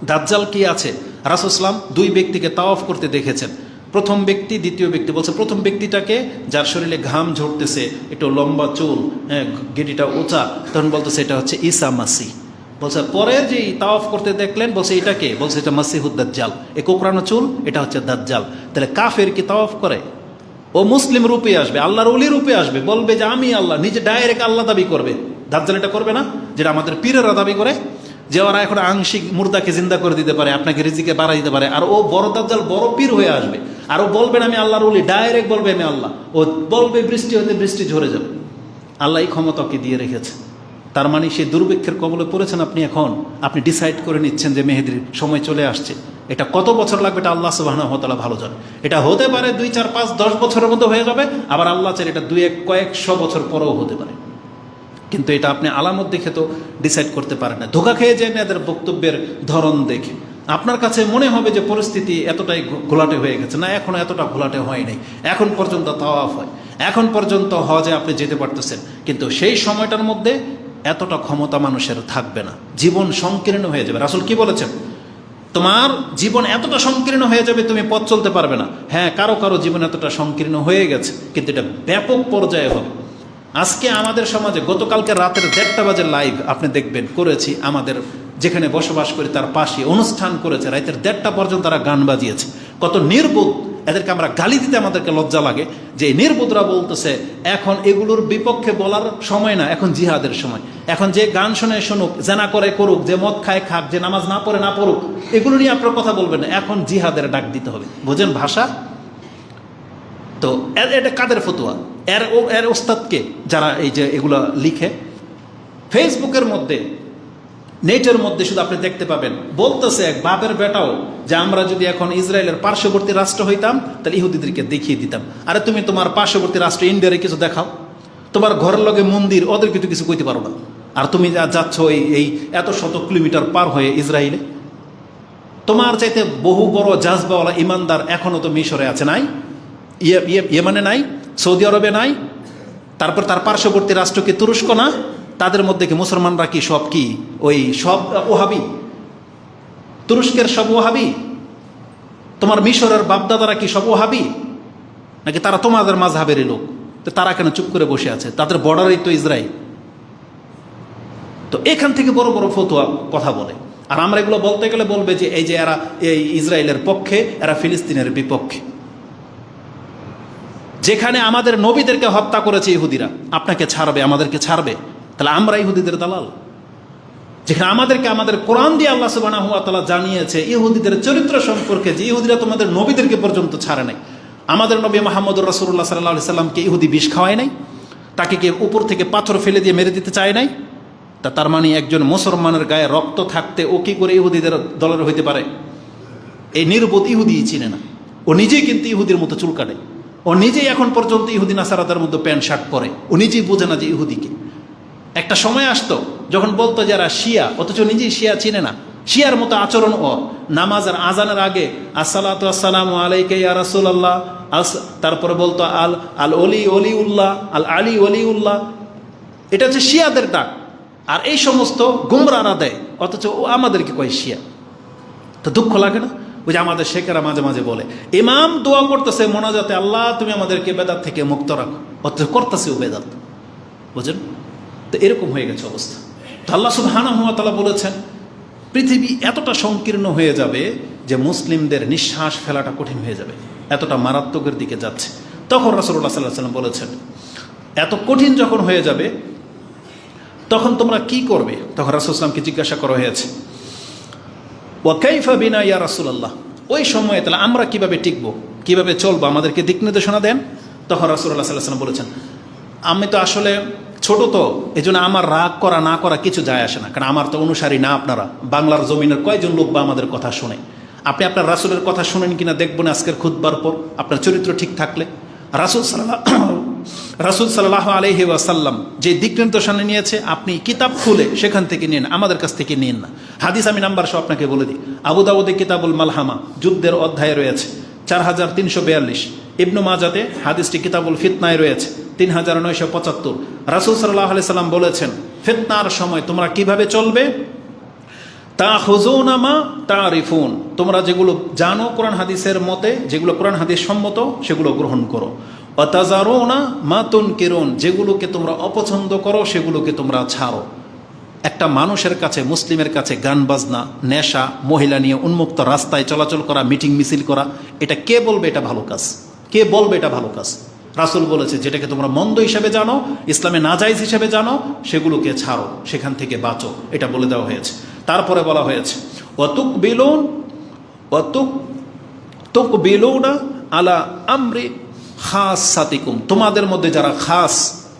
দাজ্জাল কি আছে? রাসূল সাল্লাল্লাহু আলাইহি ওয়াসাল্লাম দুই ব্যক্তিকে তাওয়াফ করতে দেখেছেন, প্রথম ব্যক্তি দ্বিতীয় ব্যক্তি। বলছে প্রথম ব্যক্তিটাকে যার শরীরে ঘাম ঝরতেছে, একটু লম্বা চুল, হ্যাঁ, গেটিটা উঁচা, তখন বলতেছে এটা হচ্ছে ঈসা মাসিহ। বলছে পরে যে তাওয়াফ করতে দেখলেন, বলছে এটাকে, বলছে এটা মাসিহুদ দাজ্জাল, এ কোকড়ানো চুল, এটা হচ্ছে দাজ্জাল। তাহলে কাফের কি তাওয়াফ করে? ও মুসলিম রূপে আসবে, আল্লাহর ওলি রূপে আসবে, বলবে যে আমি আল্লাহ, নিজে ডাইরেক্ট আল্লাহ দাবি করবে। দাজ্জাল এটা করবে না, যেটা আমাদের পীরেরা দাবি করে, যে ওরা এখন আংশিক মুর্দাকে জিন্দা করে দিতে পারে, আপনাকে রিজিকে বাড়াই দিতে পারে। আর ও বড় দাজ্জাল, বড় পীর হয়ে আসবে, আর ও বলবেন আমি আল্লাহর ওলি, ডাইরেক্ট বলবে আমি আল্লাহ। ও বলবে বৃষ্টি হতে বৃষ্টি ঝরে যাবে। আল্লাহ এই ক্ষমতাকে দিয়ে রেখেছে। তার মানে সেই দুর্ভিক্ষের কবলে পড়েছেন আপনি, এখন আপনি ডিসাইড করে নিচ্ছেন যে মেহেদির সময় চলে আসছে। এটা কত বছর লাগবে এটা আল্লাহ সুবহানাহু ওয়া তাআলা ভালো জানে। এটা হতে পারে 2, 4, 5, 10 বছরের মধ্যে হয়ে যাবে, আবার আল্লাহ চাইলে এটা 2, 1, কয়েকশো বছর পরেও হতে পারে। কিন্তু এটা আপনি আলামত দেখে তো ডিসাইড করতে পারেন না। ধোঁকা খেয়ে যায় না এদের বক্তব্যের ধরন দেখে। আপনার কাছে মনে হবে যে পরিস্থিতি এতটাই ঘোলাটে হয়ে গেছে, না, এখনো এতটা ঘোলাটে হয় নাই। এখন পর্যন্ত তাওয়াফ হয়, এখন পর্যন্ত হজে আপনি যেতে পারতেছেন, কিন্তু সেই সময়টার মধ্যে এতটা ক্ষমতা মানুষের থাকবে না, জীবন সংকীর্ণ হয়ে যাবে। রাসূল কি বলেছেন? তোমার জীবন এতটা সংকীর্ণ হয়ে যাবে তুমি পথ চলতে পারবে না। হ্যাঁ, কারো কারো জীবন এতটা সংকীর্ণ হয়ে গেছে, কিন্তু এটা ব্যাপক পর্যায়ে হবে। আজকে আমাদের সমাজে গতকালকে রাতের 1:30 বাজে লাইভ আপনি দেখবেন করেছি, আমাদের যেখানে বসবাস করি তার পাশে অনুষ্ঠান করেছে, রাতের 1:30 পর্যন্ত তারা গান বাজিয়েছে। কত নির্বোধ! এদেরকে আমরা গালি দিতে আমাদেরকে লজ্জা লাগে যে নির্বোধরা বলতেছে এখন এগুলোর বিপক্ষে বলার সময় না, এখন জিহাদের সময়। এখন যে গান শুনে শুনুক, জেনা করে করুক, যে মদ খায় খাক, যে নামাজ না পড়ে না পড়ুক, এগুলো নিয়ে আপনার কথা বলবেন না। এখন জিহাদের ডাক দিতে হবে। বোঝেন ভাষা? তো এটা কাদের ফতোয়া? এর ওস্তাদকে, যারা এই যে এগুলো লিখে ফেসবুকের মধ্যে, নেটের মধ্যে শুধু আপনি দেখতে পাবেন, বলতেছে এক বাপের বেটাও যে আমরা যদি এখন ইসরায়েলের পার্শ্ববর্তী রাষ্ট্র হইতাম তাহলে ইহুদিদেরকে দেখিয়ে দিতাম। আরে তুমি তোমার পার্শ্ববর্তী রাষ্ট্র ইন্ডিয়ারে কিছু দেখাও, তোমার ঘরের লগে মন্দির, ওদের কিন্তু কিছু কইতে পারো না। আর তুমি যাচ্ছ এই এত শত কিলোমিটার পার হয়ে ইসরায়েলে। তোমার চাইতে বহু বড় জাজবাওয়ালা ইমানদার এখনও তো মিশরে আছে, নাই? ইয়েমানে নাই? সৌদি আরবে নাই? তারপর তার পার্শ্ববর্তী রাষ্ট্র কি তুরস্ক না? তাদের মধ্যে কি মুসলমানরা কি সব কি ওই সব ওহাবি? তুরস্কের সব ওহাবি? তোমার মিশরের বাপদাদারা কি সব ওহাবি? নাকি তারা তোমাদের মাযহাবেরই লোক? তো তারা কেন চুপ করে বসে আছে? তাদের বর্ডারেই তো ইসরায়েল। তো এখান থেকে বড় বড় ফতোয়া কথা বলে। আর আমরা এগুলো বলতে গেলে বলবে যে এই যে এরা এই ইসরায়েলের পক্ষে, এরা ফিলিস্তিনের বিপক্ষে। যেখানে আমাদের নবীদেরকে হত্যা করেছে ইহুদিরা, আপনাকে ছাড়বে, আমাদেরকে ছাড়বে? তাহলে আমরা ইহুদিদের দালাল? যেখানে আমাদেরকে আমাদের কোরআন দিয়ে আল্লাহ সুবহানাহু ওয়া তাআলা জানিয়েছে ইহুদিদের চরিত্র সম্পর্কে, যে ইহুদিরা তোমাদের নবীদেরকে পর্যন্ত ছাড়ে নাই। আমাদের নবী মুহাম্মদুর রাসূলুল্লাহ সাল্লাল্লাহু আলাইহি সাল্লামকে ইহুদি বিষ খাওয়ায় নাই? তাকে কি উপর থেকে পাথর ফেলে দিয়ে মেরে দিতে চায় নাই? তার মানে একজন মুসলমানের গায়ে রক্ত থাকতে ও কি করে ইহুদিদের দলের হইতে পারে? এই নির্বোধ ইহুদি চিনে না। ও নিজেই কিন্তু ইহুদির মতো চুল কাটে, ও নিজেই এখন পর্যন্ত ইহুদি নাসারাদের মধ্যে প্যান্ট শার্ট পরে, ও নিজেই বোঝে না যে ইহুদিকে। একটা সময় আসতো যখন বলতো যারা শিয়া, অথচ নিজেই শিয়া চিনে না। শিয়ার মতো আচরণ ওর। নামাজ আর আজানের আগে আসসালাতু আসসালামু আলাইকা ইয়া রাসূলুল্লাহ, তারপরে বলতো আল অলি অলিউল্লাহ, আল আলী অলিউল্লাহ। এটা হচ্ছে শিয়াদের ডাক। আর এই সমস্ত গুমরারা দেয়, অথচ ও আমাদেরকে কয় শিয়া। তো দুঃখ লাগে না? ওই যে আমাদের শেখেরা মাঝে মাঝে বলে ইমাম দোয়া করতেছে মোনাজাতে, আল্লাহ তুমি আমাদেরকে বেদাত থেকে মুক্ত রাখো, অথচ করতেছেও বেদাত। বুঝেন? তো এরকম হয়ে গেছে অবস্থা। তো আল্লাহ সুবহানাহু ওয়া তাআলা বলেছেন পৃথিবী এতটা সংকীর্ণ হয়ে যাবে যে মুসলিমদের নিঃশ্বাস ফেলাটা কঠিন হয়ে যাবে, এতটা মারাত্মকের দিকে যাচ্ছে। তখন রাসূলুল্লাহ সাল্লাল্লাহু আলাইহি ওয়াসাল্লাম বলেছেন এত কঠিন যখন হয়ে যাবে তখন তোমরা কি করবে? তখন রাসূল সাল্লাল্লাহু আলাইহি ওয়াসাল্লামকে জিজ্ঞাসা করা হয়েছে ওয়া কাইফা বিনা ইয়া রাসূলুল্লাহ, ওই সময়ে তাহলে আমরা কিভাবে টিকবো, কিভাবে চলবো, আমাদেরকে দিক নির্দেশনা দেন। তখন রাসূলুল্লাহ সাল্লাল্লাহু আলাইহি ওয়াসাল্লাম বলেছেন আমি তো আসলে ছোট, তো এই জন্য আমার রাগ করা না করা কিছু যায় আসে না, কারণ আমার তো অনুসারী না আপনারা। বাংলার জমিনের কয়জন লোক বা আমাদের কথা শুনে? আপনি আপনার রাসূলের কথা শুনেন কিনা দেখবেন আজকের খুতবার পর, আপনার চরিত্র ঠিক থাকলে। রাসূল সাল্লাল্লাহু রাসূল সাল্লাল্লাহু আলাইহি ওয়াসাল্লাম যে দিক নির্দেশনা নিয়েছে, আপনি কিতাব খুলে সেখান থেকে নিন, আমাদের কাছ থেকে নিন না। হাদিস আমি নাম্বার সহ আপনাকে বলে দিই। আবু দাউদে কিতাবুল মালহামা যুদ্ধের অধ্যায়ে রয়েছে 4342। ইবনু মাজাতে হাদিসটি কিতাবুল ফিতনায় রয়েছে 3975। রাসূল সাল্লাল্লাহু আলাইহি সাল্লাম বলেছেন, ফিতনার সময় তোমরা কিভাবে চলবে? তাখুযুনা মা তারিফুন, তোমরা যেগুলো জানো কোরআন হাদিসের মতে, যেগুলো কোরআন হাদিস সম্মত সেগুলো গ্রহণ করো। ওয়াতাজারুনা মা তুনকিরুন, যেগুলোকে তোমরা অপছন্দ করো সেগুলোকে তোমরা ছাড়ো। একটা মানুষের কাছে, মুসলিমের কাছে গান বাজনা, নেশা, মহিলা নিয়ে উন্মুক্ত রাস্তায় চলাচল করা, মিটিং মিছিল করা, এটা কে বলবে এটা ভালো কাজ? কে বলবে এটা ভালো কাজ? রাসূল বলেছে, যেটাকে তোমরা মন্দ হিসেবে জানো, ইসলামে নাজাইজ হিসেবে জানো, সেগুলোকে ছাড়ো, সেখান থেকে বাঁচো, এটা বলে দেওয়া হয়েছে। তারপরে বলা হয়েছে তুকবিলুনা আলা আমরি খাসাতিকুম, তোমাদের মধ্যে যারা খাস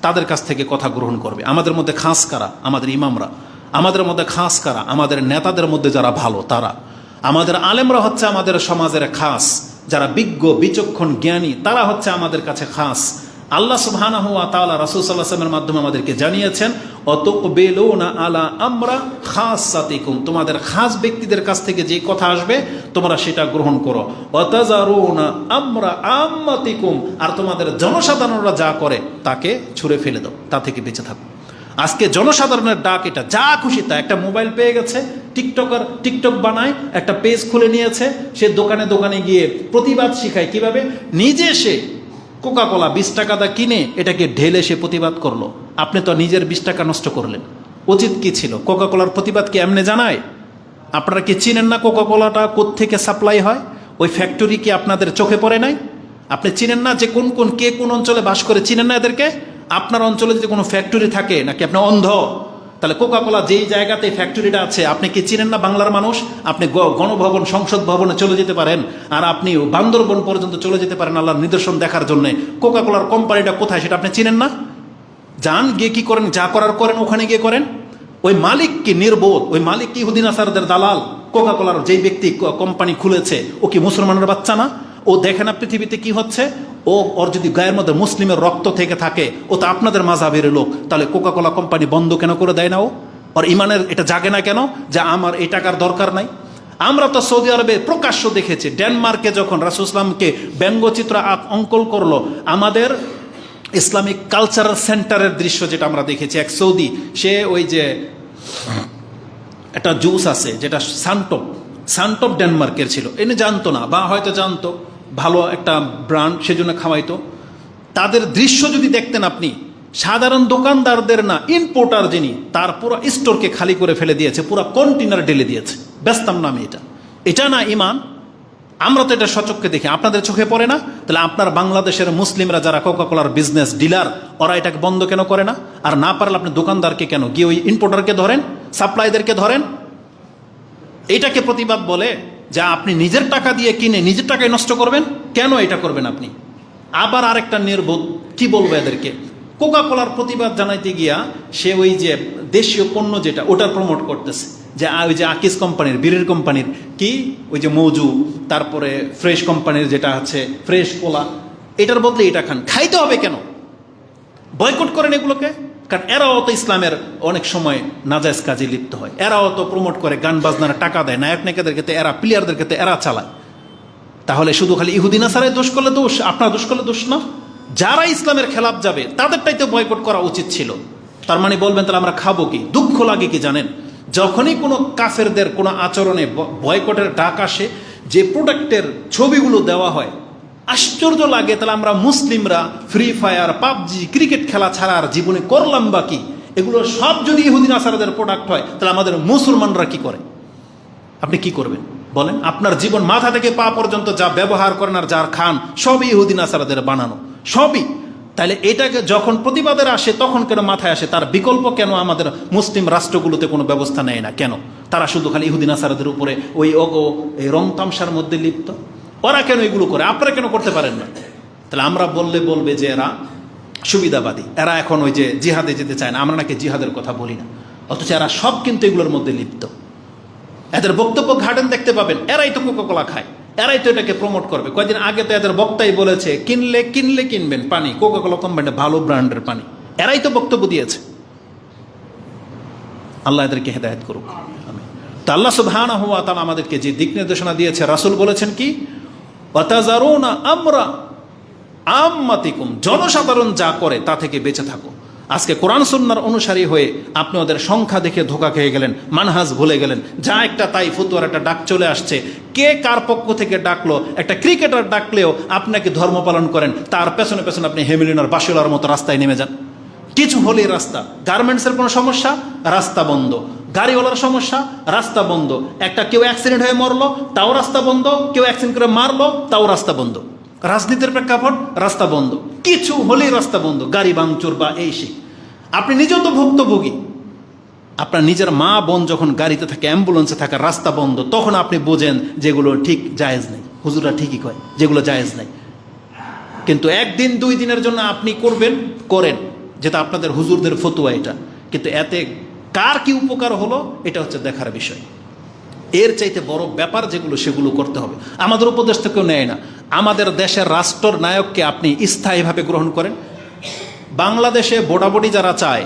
তাদের কাছ থেকে কথা গ্রহণ করবে। আমাদের মধ্যে খাস কারা? আমাদের ইমামরা। আমাদের মধ্যে খাস কারা? আমাদের নেতাদের মধ্যে যারা ভালো তারা। আমাদের আলেমরা হচ্ছে আমাদের সমাজের খাস, যারা বিজ্ঞ বিচক্ষণ জ্ঞানী তারা হচ্ছে আমাদের কাছে খাস। আল্লাহ সুবহানাহু ওয়া তাআলা রাসূল সাল্লাল্লাহু আলাইহি ওয়াসাল্লামের মাধ্যমে আমাদেরকে জানিয়েছেন, অতুকবিলুনা আলা আমরা খাসাতিকুম, তোমাদের খাস ব্যক্তিদের কাছ থেকে যে কথা আসবে তোমরা সেটা গ্রহণ করো। ওয়াতাজারুনা আমরা আম্মাতিকুম, আর তোমাদের জনসাধারণরা যা করে তাকে ছুঁড়ে ফেলে দাও, তা থেকে বেঁচে থাকো। আজকে জনসাধারণের ডাক এটা, যা খুশি তা। একটা মোবাইল পেয়ে গেছে, টিকটক বানায়, একটা পেজ খুলে নিয়েছে, সে দোকানে দোকানে গিয়ে প্রতিবাদ শিখায়। কিভাবে? নিজে সে কোকাকোলা 20 টাকা দা কিনে এটাকে ঢেলে সে প্রতিবাদ করলো। আপনি তো নিজের 20 টাকা নষ্ট করলেন। উচিত কি ছিল? কোকাকোলার প্রতিবাদ কি এমনি জানায়? আপনারা কি চিনেন না কোকাকোলাটা কোত্থেকে সাপ্লাই হয়? ওই ফ্যাক্টরি কি আপনাদের চোখে পড়ে নাই? আপনি চিনেন না যে কে কোন অঞ্চলে বাস করে? চিনেন না এদেরকে? আপনার অঞ্চলে যদি কোনো ফ্যাক্টরি থাকে, নাকি আপনি অন্ধ? তাহলে কোকাকোলা যেই জায়গাতে ফ্যাক্টরিটা আছে আপনি কি চিনেন না? বাংলার মানুষ, আপনি গণভবন, সংসদ ভবনে চলে যেতে পারেন, আর আপনি বান্দরবন পর্যন্ত চলে যেতে পারেন আল্লাহর নিদর্শন দেখার জন্য। কোকাকোলার কোম্পানিটা কোথায় সেটা আপনি চিনেন না? যান, গিয়ে কি করেন? যা করার করেন, ওখানে গিয়ে করেন। ওই মালিক কি নির্বোধ? ওই মালিক কি ইহুদি নাসারাদের দালাল? কোকাকোলার যেই ব্যক্তি কোম্পানি খুলেছে ও কি মুসলমানের বাচ্চা না? ও দেখে না পৃথিবীতে কি হচ্ছে? ওর যদি গায়ের মধ্যে মুসলিমের রক্ত থেকে থাকে, ও তো আপনাদের মাযহাবের লোক, তাহলে কোকাকোলা কোম্পানি বন্ধ কেন করে দেয় না? ওর ইমানের এটা জাগে না কেন যে আমার এই টাকার দরকার নাই? আমরা তো সৌদি আরবে প্রকাশ্য দেখেছি, ডেনমার্কে যখন রাসূল ইসলামকে ব্যঙ্গচিত্র অঙ্কন করলো, আমাদের ইসলামিক কালচারাল সেন্টারের দৃশ্য যেটা আমরা দেখেছি, এক সৌদি, সে ওই যে একটা জুস আছে যেটা সানটপ ডেনমার্কের ছিল, এনে জানতো না, বা হয়তো জানতো, ভালো একটা ব্র্যান্ড, সেজন্য খাওয়াইতো। তাদের দৃশ্য যদি দেখতেন আপনি, সাধারণ দোকানদারদের না, ইম্পোর্টার যিনি, তার পুরো স্টোরকে খালি করে ফেলে দিয়েছে, পুরো কন্টেনার ঢেলে দিয়েছে। ব্যস্তাম না আমি, এটা না ইমান? আমরা তো এটা সচক্ষে দেখি, আপনাদের চোখে পড়ে না? তাহলে আপনার বাংলাদেশের মুসলিমরা যারা কোকাকোলার বিজনেস ডিলার, ওরা এটাকে বন্ধ কেন করে না? আর না পারলে আপনি দোকানদারকে কেন গিয়ে ওই ইম্পোর্টারকে ধরেন, সাপ্লাইদেরকে ধরেন। এটাকে প্রতিবাদ বলে? যা আপনি নিজের টাকা দিয়ে কিনে নিজের টাকায় নষ্ট করবেন, কেন এটা করবেন আপনি? আবার আরেকটা নির্বোধ, কি বলবো এদেরকে, কোকাকোলার প্রতিবাদ জানাইতে গিয়া সে ওই যে দেশীয় পণ্য যেটা, ওটার প্রমোট করতেছে, যে ওই যে আকিস কোম্পানির, বীরের কোম্পানির কি ওই যে মৌজু, তারপরে ফ্রেশ কোম্পানির যেটা আছে ফ্রেশ কোলা, এটার বদলে এটা খান। খাইতে হবে কেন? বয়কট করেন এগুলোকে। কারণ এরাও তো ইসলামের অনেক সময় নাজায়েজ কাজে লিপ্ত হয়, এরাও তো প্রমোট করে, গান বাজনার টাকা দেয়, নায়ক নায়িকাদেরকে তো এরা, প্লেয়ারদেরকে তো এরা চালায়। তাহলে শুধু খালি ইহুদি নাসারাই দোষ করলে দোষ, আপনার দোষ করলে দোষ না? যারা ইসলামের খেলাফ যাবে তাদেরটাই তো বয়কট করা উচিত ছিল। তার মানে বলবেন তাহলে আমরা খাবো কি? দুঃখ লাগে কি জানেন, যখনই কোনো কাফেরদের কোনো আচরণে বয়কটের ডাক আসে, যে প্রোডাক্টের ছবিগুলো দেওয়া হয়, আশ্চর্য লাগে। তাহলে আমরা মুসলিমরা ফ্রি ফায়ার, পাবজি, ক্রিকেট খেলা ছাড়া আর জীবনে করলাম বা কি? এগুলো সব যদি ইহুদি নাসারাদের প্রোডাক্ট হয়, তাহলে আমাদের মুসলমানরা কি করে? আপনি কি করবেন বলেন? আপনার জীবন মাথা থেকে পা পর্যন্ত যা ব্যবহার করেন আর যার খান, সবই ইহুদি নাসারাদের বানানো, সবই। তাহলে এটাকে যখন প্রতিবাদের আসে তখন কেন মাথায় আসে, তার বিকল্প কেন আমাদের মুসলিম রাষ্ট্রগুলোতে কোনো ব্যবস্থা নেয় না? কেন তারা শুধু খালি ইহুদি নাসারাদের উপরে ওই এই রং তামসার মধ্যে লিপ্ত? ওরা কেন এগুলো করে, আপনারা কেন করতে পারেন না? তাহলে আমরা বলবে যে এরা সুবিধাবাদী, এরা এখন ওই যে জিহাদে যেতে চায় না, আমরা নাকি জিহাদের কথা বলি না, অথচ এরা সব কিন্তু এগুলোর মধ্যে লিপ্ত। এদের বক্তব্য ঘাটেন দেখতে পাবেন, এরাই তো কোকাকোলা খায়, এরাই তো এটাকে প্রমোট করবে। কয়েকদিন আগে তো এদের বক্তাই বলেছে কিনলে কিনবেন পানি, কোকা কোলা কোম্পানির ভালো ব্র্যান্ডের পানি। এরাই তো বক্তব্য দিয়েছে। আল্লাহ এদেরকে হেদায়েত করুক। তা আল্লাহ সুবহানাহু ওয়া তাআলা আমাদেরকে যে দিক নির্দেশনা দিয়েছে, রাসূল বলেছেন কি, ওয়াতাজারুনা আমরা আম্মাতিকুম, জনসাধারণ যা করে তা থেকে বেঁচে থাকো। আজকে কোরআন সুন্নাহর অনুসারী হয়ে আপনি ওদের সংখ্যা দেখে ধোকা খেয়ে গেলেন, মানহাজ ভুলে গেলেন, যা একটা তাই ফতুয়ার একটা ডাক চলে আসছে। কে কার পক্ষ থেকে ডাকলো, একটা ক্রিকেটার ডাকলেও আপনাকে ধর্ম পালন করেন, তার পেছনে পেছনে আপনি হেমিলিনার বাসুলার মতো রাস্তায় নেমে যান। কিছু হলেই রাস্তা, গার্মেন্টসের কোনো সমস্যা, রাস্তা বন্ধ, গাড়িওয়ালার সমস্যা, রাস্তা বন্ধ, একটা কেউ অ্যাক্সিডেন্ট হয়ে মরলো, তাও রাস্তা বন্ধ, কেউ অ্যাক্সিডেন্ট করে মারলো, তাও রাস্তা বন্ধ, রাজনীতির প্রেক্ষাপট, রাস্তা বন্ধ, কিছু হলেই রাস্তা বন্ধ, গাড়ি ভাঙচুর বা এই সেই। আপনি নিজেও তো ভুক্তভোগী। আপনার নিজের মা বোন যখন গাড়িতে থাকে, অ্যাম্বুলেন্সে থাকে, রাস্তা বন্ধ, তখন আপনি বোঝেন যেগুলো ঠিক জায়েজ নেই। হুজুররা ঠিকই কয় যেগুলো জায়েজ নেই, কিন্তু একদিন দুই দিনের জন্য আপনি করেন, যেটা আপনাদের হুজুরদের ফতুয়া এটা, কিন্তু এতে কার কি উপকার হলো এটা হচ্ছে দেখার বিষয়। এর চাইতে বড় ব্যাপার যেগুলো, সেগুলো করতে হবে। আমাদের উপদেশ তো কেউ নেয় না। আমাদের দেশের রাষ্ট্র নায়ককে আপনি স্থায়ীভাবে গ্রহণ করেন। বাংলাদেশে ভোটাভুটি যারা চায়,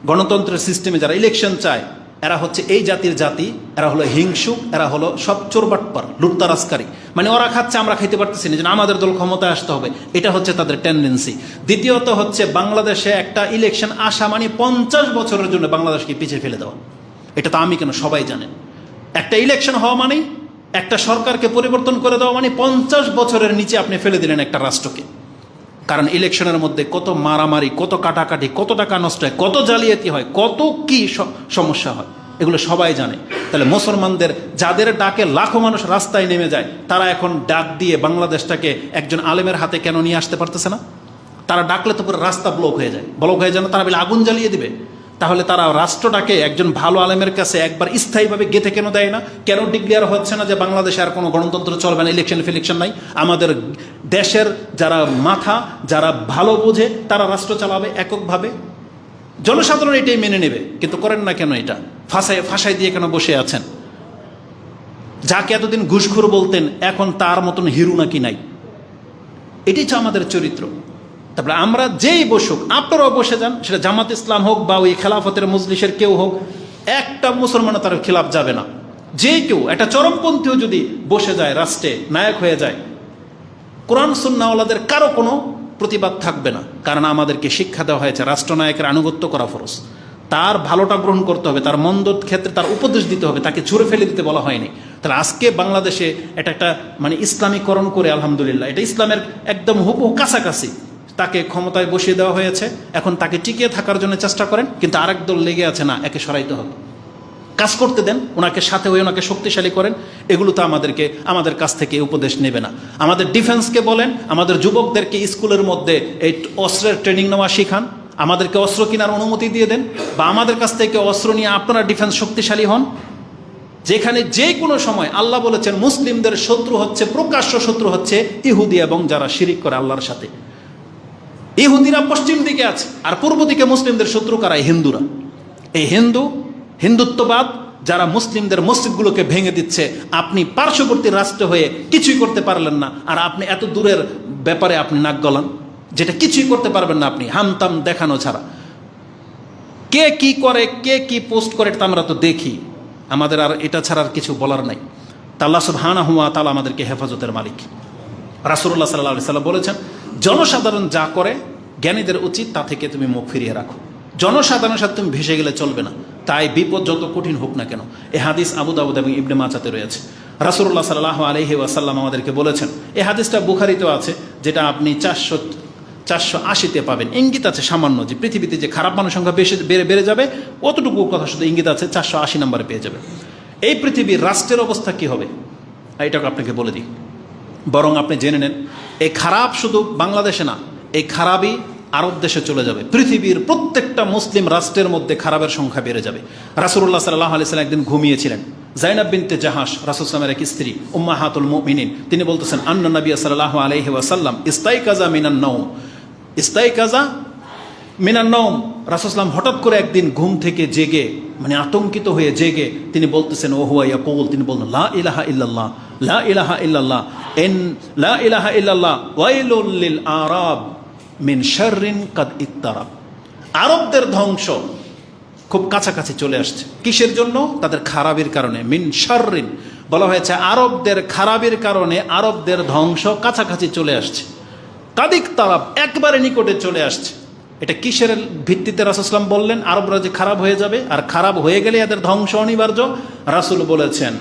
গণতন্ত্রের সিস্টেমে যারা ইলেকশন চায়, এরা হচ্ছে এই জাতির জাতি, এরা হলো হিংসুক, এরা হলো সব চোরবাটপার, লুটতারাজকারী। মানে ওরা খাচ্ছে, আমরা খাইতে পারতেছি না, যেন আমাদের দল ক্ষমতায় আসতে হবে, এটা হচ্ছে তাদের টেন্ডেন্সি। দ্বিতীয়ত হচ্ছে বাংলাদেশে একটা ইলেকশন আসা মানে 50 বছরের জন্য বাংলাদেশকে পিছিয়ে ফেলে দেওয়া। এটা তো আমি কেন, সবাই জানেন। একটা ইলেকশন হওয়া মানেই, একটা সরকারকে পরিবর্তন করে দেওয়া মানে 50 বছরের নিচে আপনি ফেলে দিলেন একটা রাষ্ট্রকে। কারণ ইলেকশনের মধ্যে কত মারামারি, কত কাটাকাটি, কত টাকা নষ্ট হয়, কত জালিয়াতি হয়, কত কি সমস্যা হয়, এগুলো সবাই জানে। তাহলে মুসলমানদের যাদের ডাকে লাখো মানুষ রাস্তায় নেমে যায়, তারা এখন ডাক দিয়ে বাংলাদেশটাকে একজন আলেমের হাতে কেন নিয়ে আসতে পারতেছে না? তারা ডাকলে তো পুরো রাস্তা ব্লক হয়ে যায়। তারা বলে আগুন জ্বালিয়ে দিবে। তাহলে তারা রাষ্ট্রটাকে একজন ভালো আলেমের কাছে একবার স্থায়ীভাবে গেঁথে কেন দেয় না? কেন ডিক্লেয়ার হচ্ছে না যে বাংলাদেশে আর কোনো গণতন্ত্র চলবে না, ইলেকশন নাই? আমাদের দেশের যারা মাথা, যারা ভালো বোঝে, তারা রাষ্ট্র চালাবে এককভাবে, জনসাধারণ এটাই মেনে নেবে। কিন্তু করেন না কেন? এটা ফাঁসাই দিয়ে কেন বসে আছেন? যাকে এতদিন ঘুষখোর বলতেন, এখন তার মতন হিরু নাকি নাই? এটাই তো আমাদের চরিত্র। তারপরে আমরা যেই বসুক, আপনারাও বসে যান, সেটা জামাত ইসলাম হোক বা ওই খেলাফতের মজলিসের কেউ হোক, একটা মুসলমান তার খেলাফ যাবে না। যে কেউ, একটা চরমপন্থীও যদি বসে যায়, রাষ্ট্রে নায়ক হয়ে যায়, কোরআন সুন্নাহওয়ালাদের কারো কোনো প্রতিবাদ থাকবে না। কারণ আমাদেরকে শিক্ষা দেওয়া হয়েছে রাষ্ট্রনায়কের আনুগত্য করা ফরজ। তার ভালোটা গ্রহণ করতে হবে, তার মন্দর ক্ষেত্রে তার উপদেশ দিতে হবে, তাকে ছুঁড়ে ফেলে দিতে বলা হয়নি। তাহলে আজকে বাংলাদেশে এটা একটা মানে ইসলামীকরণ করে, আলহামদুলিল্লাহ, এটা ইসলামের একদম হুবহু কাছাকাছি তাকে ক্ষমতায় বসিয়ে দেওয়া হয়েছে। এখন তাকে টিকিয়ে থাকার জন্য চেষ্টা করেন, কিন্তু আরেক দল লেগে আছে, না, একে সরাইতে হবে, কাজ করতে দেন, ওনাকে সাথে হয়ে ওনাকে শক্তিশালী করেন। এগুলো তো আমাদের কাছ থেকে উপদেশ নেবে না। আমাদের ডিফেন্সকে বলেন, আমাদের যুবকদেরকে স্কুলের মধ্যে এই অস্ত্রের ট্রেনিং নেওয়া শিখান, আমাদেরকে অস্ত্র কেনার অনুমতি দিয়ে দেন, বা আমাদের কাছ থেকে অস্ত্র নিয়ে আপনারা ডিফেন্স শক্তিশালী হন। যেখানে যে কোনো সময় আল্লাহ বলেছেন মুসলিমদের শত্রু হচ্ছে, প্রকাশ্য শত্রু হচ্ছে ইহুদি এবং যারা শিরিক করে আল্লাহর সাথে। ইহুদিরা পশ্চিম দিকে আছে, আর পূর্ব দিকে মুসলিমদের শত্রু কারা? হিন্দুরা। এই হিন্দুত্ববাদ যারা মুসলিমদের মসজিদগুলোকে ভেঙে দিচ্ছে, আপনি পার্শ্ববর্তী রাষ্ট্র হয়ে কিছুই করতে পারলেন না, আর আপনি এত দূরের ব্যাপারে আপনি নাক গলান, যেটা কিছুই করতে পারবেন না আপনি, হামতাম দেখানো ছাড়া। কে কি করে, কে কি পোস্ট করে, তা আমরা তো দেখি। আমাদের আর এটা ছাড়া আর কিছু বলার নাই। তা আল্লাহ সুবহানাহু ওয়া তাআলা আমাদেরকে হেফাজতের মালিক। রাসূলুল্লাহ সাল্লাল্লাহু আলাইহি সাল্লাম বলেছেন, জনসাধারণ যা করে জ্ঞানীদের উচিত তা থেকে তুমি মুখ ফিরিয়ে রাখো। জনসাধারণের সাথে তুমি ভেসে গেলে চলবে না, তাই বিপদ যত কঠিন হোক না কেন। এ হাদিস আবু দাউদ এবং ইবনে মাজাতে রয়েছে। রাসূলুল্লাহ সাল্লাল্লাহু আলাইহি ওয়াসাল্লাম আমাদেরকে বলেছেন, এই হাদিসটা বুখারীতেও আছে, যেটা আপনি 480-তে পাবেন। ইঙ্গিত আছে সামান্য, যে পৃথিবীতে যে খারাপ মানুষের সংখ্যা বেড়ে যাবে, অতটুকু কথা শুধু ইঙ্গিত আছে, 480 নম্বরে পেয়ে যাবে। এই পৃথিবীর রাষ্ট্রের অবস্থা কি হবে এটাকে আপনাকে বলে দিই, বরং আপনি জেনে নেন। এই খারাপ শুধু বাংলাদেশে না, এই খারাপই আরব দেশে চলে যাবে। পৃথিবীর প্রত্যেকটা মুসলিম রাষ্ট্রের মধ্যে খারাপের সংখ্যা বেড়ে যাবে। রাসূলুল্লাহ সাল্লাল্লাহু আলাইহি সাল্লাম একদিন ঘুমিয়েছিলেন। যায়নাব বিনতে জাহাশ, রাসূল সাল্লাল্লাহু আলাইহি স্ত্রী, উম্মাহাতুল মুমিনিন, তিনি বলতেছেন, আন্না নবী সাল্লাল্লাহু আলাইহি ওয়াসাল্লাম ইস্তাইকাজা মিনান নাওম, ইস্তাইকাজা মিনান নওম, রাসূল সাল্লাল্লাহু আলাইহি ওয়াসাল্লাম হঠাৎ করে একদিন ঘুম থেকে জেগে, মানে আতঙ্কিত হয়ে জেগে তিনি বলতেছেন, ও হুয়া ইয়াকুল, তিনি বললেন লা ইলাহা ইল্লাল্লাহ, লা ইলাহা ইল্লাল্লাহ, লা ইলাহা ইল্লাল্লাহ ওয়াইলুল লিল আরাব মিন শাররিন কাদ ইত্তারাব। আরবদের ধ্বংস খুব কাছাকাছি চলে আসছে। কিসের জন্য? তাদের খারাপের কারণে। মিন শাররিন বলা হয়েছে আরবদের খারাপের কারণে আরবদের ধ্বংস কাছাকাছি চলে আসছে। কাদ ইত্তারাব, একবারে নিকটে চলে আসছে। এটা কিসের ভিত্তিতে রাসূল সাল্লাল্লাহু আলাইহি ওয়াসাল্লাম বললেন আরবরা যে খারাপ হয়ে যাবে, আর খারাপ হয়ে গেলে এদের ধ্বংস অনিবার্য? রাসূল বলেছেন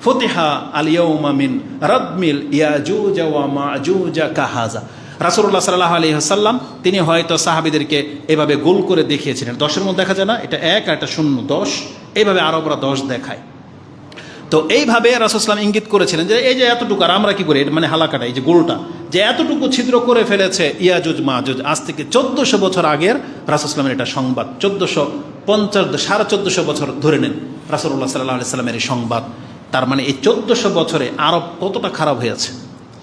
ফুতিহা আল ইয়াউমা মিন রাদমিল ইয়াজুজ ওয়া মাজুজ কাহাজা। রাসূলুল্লাহ সাল্লাল্লাহু আলাইহি ওয়াসাল্লাম তিনি হয়তো সাহাবীদেরকে এভাবে গোল করে দেখিয়েছিলেন। 10-এর মধ্যে দেখা যায় না, এটা 1 আর এটা 0, 10, এইভাবে আরবরা 10 দেখায়। তো এইভাবে রাসূল সাল্লাল্লাহু ইঙ্গিত করেছিলেন যে এই যে এতটুকু, আর আমরা কি করি, মানে হালাকাটা, এই যে গোলটা যে এতটুকু ছিদ্র করে ফেলেছে ইয়াজুজ মাজুজ, আজ থেকে 1400 বছর আগের রাসূল সাল্লাল্লাহু এটা সংবাদ। 1450, 1450 বছর ধরে নেন রাসূলুল্লাহ সাল্লাল্লাহু আলাইহি ওয়াসাল্লামের এই সংবাদ। তার মানে এই 1400 বছরে আরব কতটা খারাপ হয়েছে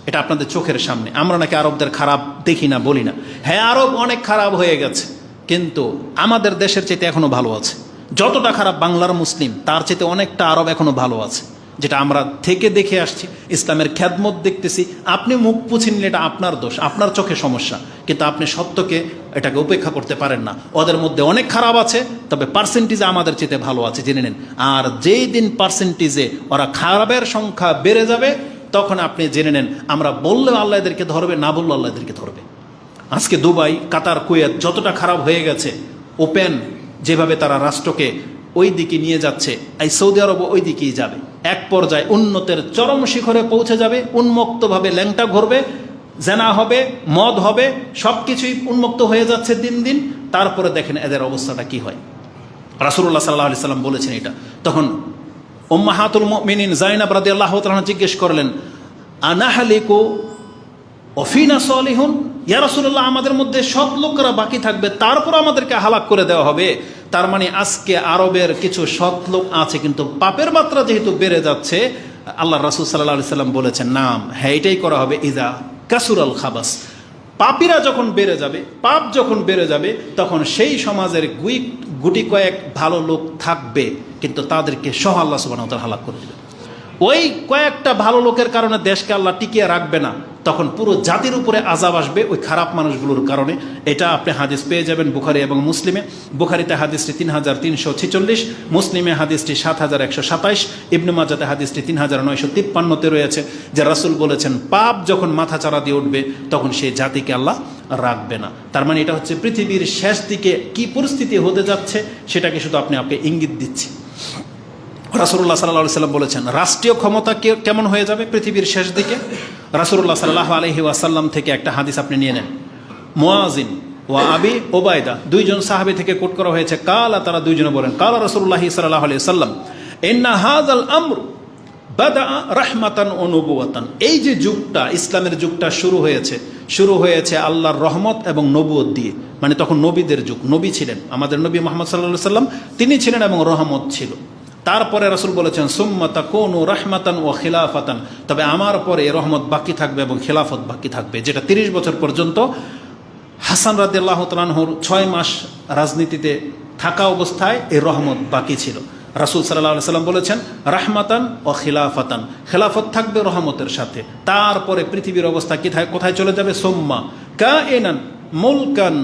এটা আপনাদের চোখের সামনে। আমরা নাকি আরবদের খারাপ দেখি না, বলি না, হ্যাঁ আরব অনেক খারাপ হয়ে গেছে, কিন্তু আমাদের দেশের চাইতে এখনো ভালো আছে। যতটা খারাপ বাংলার মুসলিম, তার চাইতে অনেকটা আরব এখনো ভালো আছে, যেটা আমরা থেকে দেখে আসছি। ইসলামের খ্যাদমত দেখতেছি। আপনি মুখ পুছে নিলে এটা আপনার দোষ, আপনার চোখে সমস্যা, কিন্তু আপনি সত্যকে এটাকে উপেক্ষা করতে পারেন না। ওদের মধ্যে অনেক খারাপ আছে, তবে পার্সেন্টেজে আমাদের চেয়ে ভালো আছে, জেনে নেন। আর যেই দিন পার্সেন্টেজে ওরা খারাপের সংখ্যা বেড়ে যাবে, তখন আপনি জেনে নেন আমরা বললেও আল্লাহ এদেরকে ধরবে, না বললেও আল্লাহ এদেরকে ধরবে। আজকে দুবাই, কাতার, কুয়েত যতটা খারাপ হয়ে গেছে, ওপেন যেভাবে তারা রাষ্ট্রকে ওই দিকে নিয়ে যাচ্ছে, এই সৌদি আরবও ওই দিকেই যাবে। এক পর্যায়ে উন্নতের চরম শিখরে পৌঁছে যাবে, উন্মুক্তভাবে ল্যাংটা ঘুরবে, জেনা হবে, মদ হবে, সব কিছুই উন্মুক্ত হয়ে যাচ্ছে দিন দিন। তারপরে দেখেন এদের অবস্থাটা কি হয়। রাসূলুল্লাহ সাল্লাল্লাহু আলাইহি সাল্লাম বলেছেন এটা। তখন উম্মাহাতুল মুমিনিন যায়েনাব রাদিয়াল্লাহু তাআলা জিজ্ঞেস করলেন, আনাহলিকু ওফিনা সালিহুন, ইয়া রাসূলুল্লাহ আমাদের মধ্যে সৎ লোকেরা বাকি থাকবে, তারপর আমাদেরকে হালাক করে দেওয়া হবে? তার মানে আজকে আরবের কিছু সৎ লোক আছে, কিন্তু পাপের মাত্রা যেহেতু বেড়ে যাচ্ছে, আল্লাহ রাসূল সাল্লাল্লাহু আলাইহি সাল্লাম বলেছেন নাম, হ্যাঁ এটাই করা হবে। ইজা কাসুরাল খাবাস, পাপীরা যখন বেড়ে যাবে, পাপ যখন বেড়ে যাবে, তখন সেই সমাজের গুটি কয়েক ভালো লোক থাকবে, কিন্তু তাদেরকে সহ আল্লাহ সুবহানাহু ওয়া তাআলা হালাক করে দেবে। ওই কয়েকটা ভালো লোকের কারণে দেশকে আল্লাহ টিকিয়ে রাখবে না, তখন পুরো জাতির উপরে আযাব আসবে ওই খারাপ মানুষগুলোর কারণে। এটা আপনি হাদিস পেয়ে যাবেন বুখারী এবং মুসলিমে। বুখারীতে হাদিসটি 3346, মুসলিমে হাদিসটি 7127, ইবনে মাজাতে হাদিসটি 3953-তে রয়েছে, যে রাসূল বলেছেন পাপ যখন মাথাচাড়া দিয়ে উঠবে, তখন সেই জাতিকে আল্লাহ রাখবে না। তার মানে এটা হচ্ছে পৃথিবীর শেষ দিকে কি পরিস্থিতি হতে যাচ্ছে, সেটাকে শুধু আপনি ইঙ্গিত দিচ্ছি। রাসূলুল্লাহ সাল্লাল্লাহু আলাইহি ওয়াসাল্লাম বলেছেন রাষ্ট্রীয় ক্ষমতা কেমন হয়ে যাবে পৃথিবীর শেষ দিকে। রাসূলুল্লাহ সাল্লাল্লাহু আলাইহি ওয়াসাল্লাম থেকে একটা হাদিস আপনি নিয়ে নেন। মুয়াজিন ওয়া আবি ওবায়দা, দুইজন সাহাবী থেকে কোট করা হয়েছে। কালা, তারা দুইজনে বলেন, কালা রাসূলুল্লাহ সাল্লাল্লাহু আলাইহি ওয়াসাল্লাম ইন্না হাযাল আমর বাদা রাহমাতান ওয়া নবুওয়াতান। এই যে যুগটা, ইসলামের যুগটা শুরু হয়েছে আল্লাহর রহমত এবং নবুয়ত দিয়ে, মানে তখন নবীদের যুগ, নবী ছিলেন, আমাদের নবী মুহাম্মদ সাল্লাল্লাহু আলাইহি ওয়াসাল্লাম তিনি ছিলেন, এবং রহমত ছিল। তারপরে রাসূল বলেছেন সুম্মা তাকুনু রাহমাতান ওয়া খিলাফাতান, তবে আমার পরে রহমত বাকি থাকবে এবং খিলাফত বাকি থাকবে, যেটা 30 বছর পর্যন্ত হাসান রাদিয়াল্লাহু তাআলা আনহুর 6 মাস রাজনীতিতে থাকা অবস্থায় এই রহমত বাকি ছিল। রাসূল সাল্লাল্লাহু আলাইহি ওয়াসাল্লাম বলেছেন রাহমাতান ওয়া খিলাফাতান, খেলাফত থাকবে রহমতের সাথে। তারপরে পৃথিবীর অবস্থা কোথায় চলে যাবে? সুম্মা কাইনান মুলকান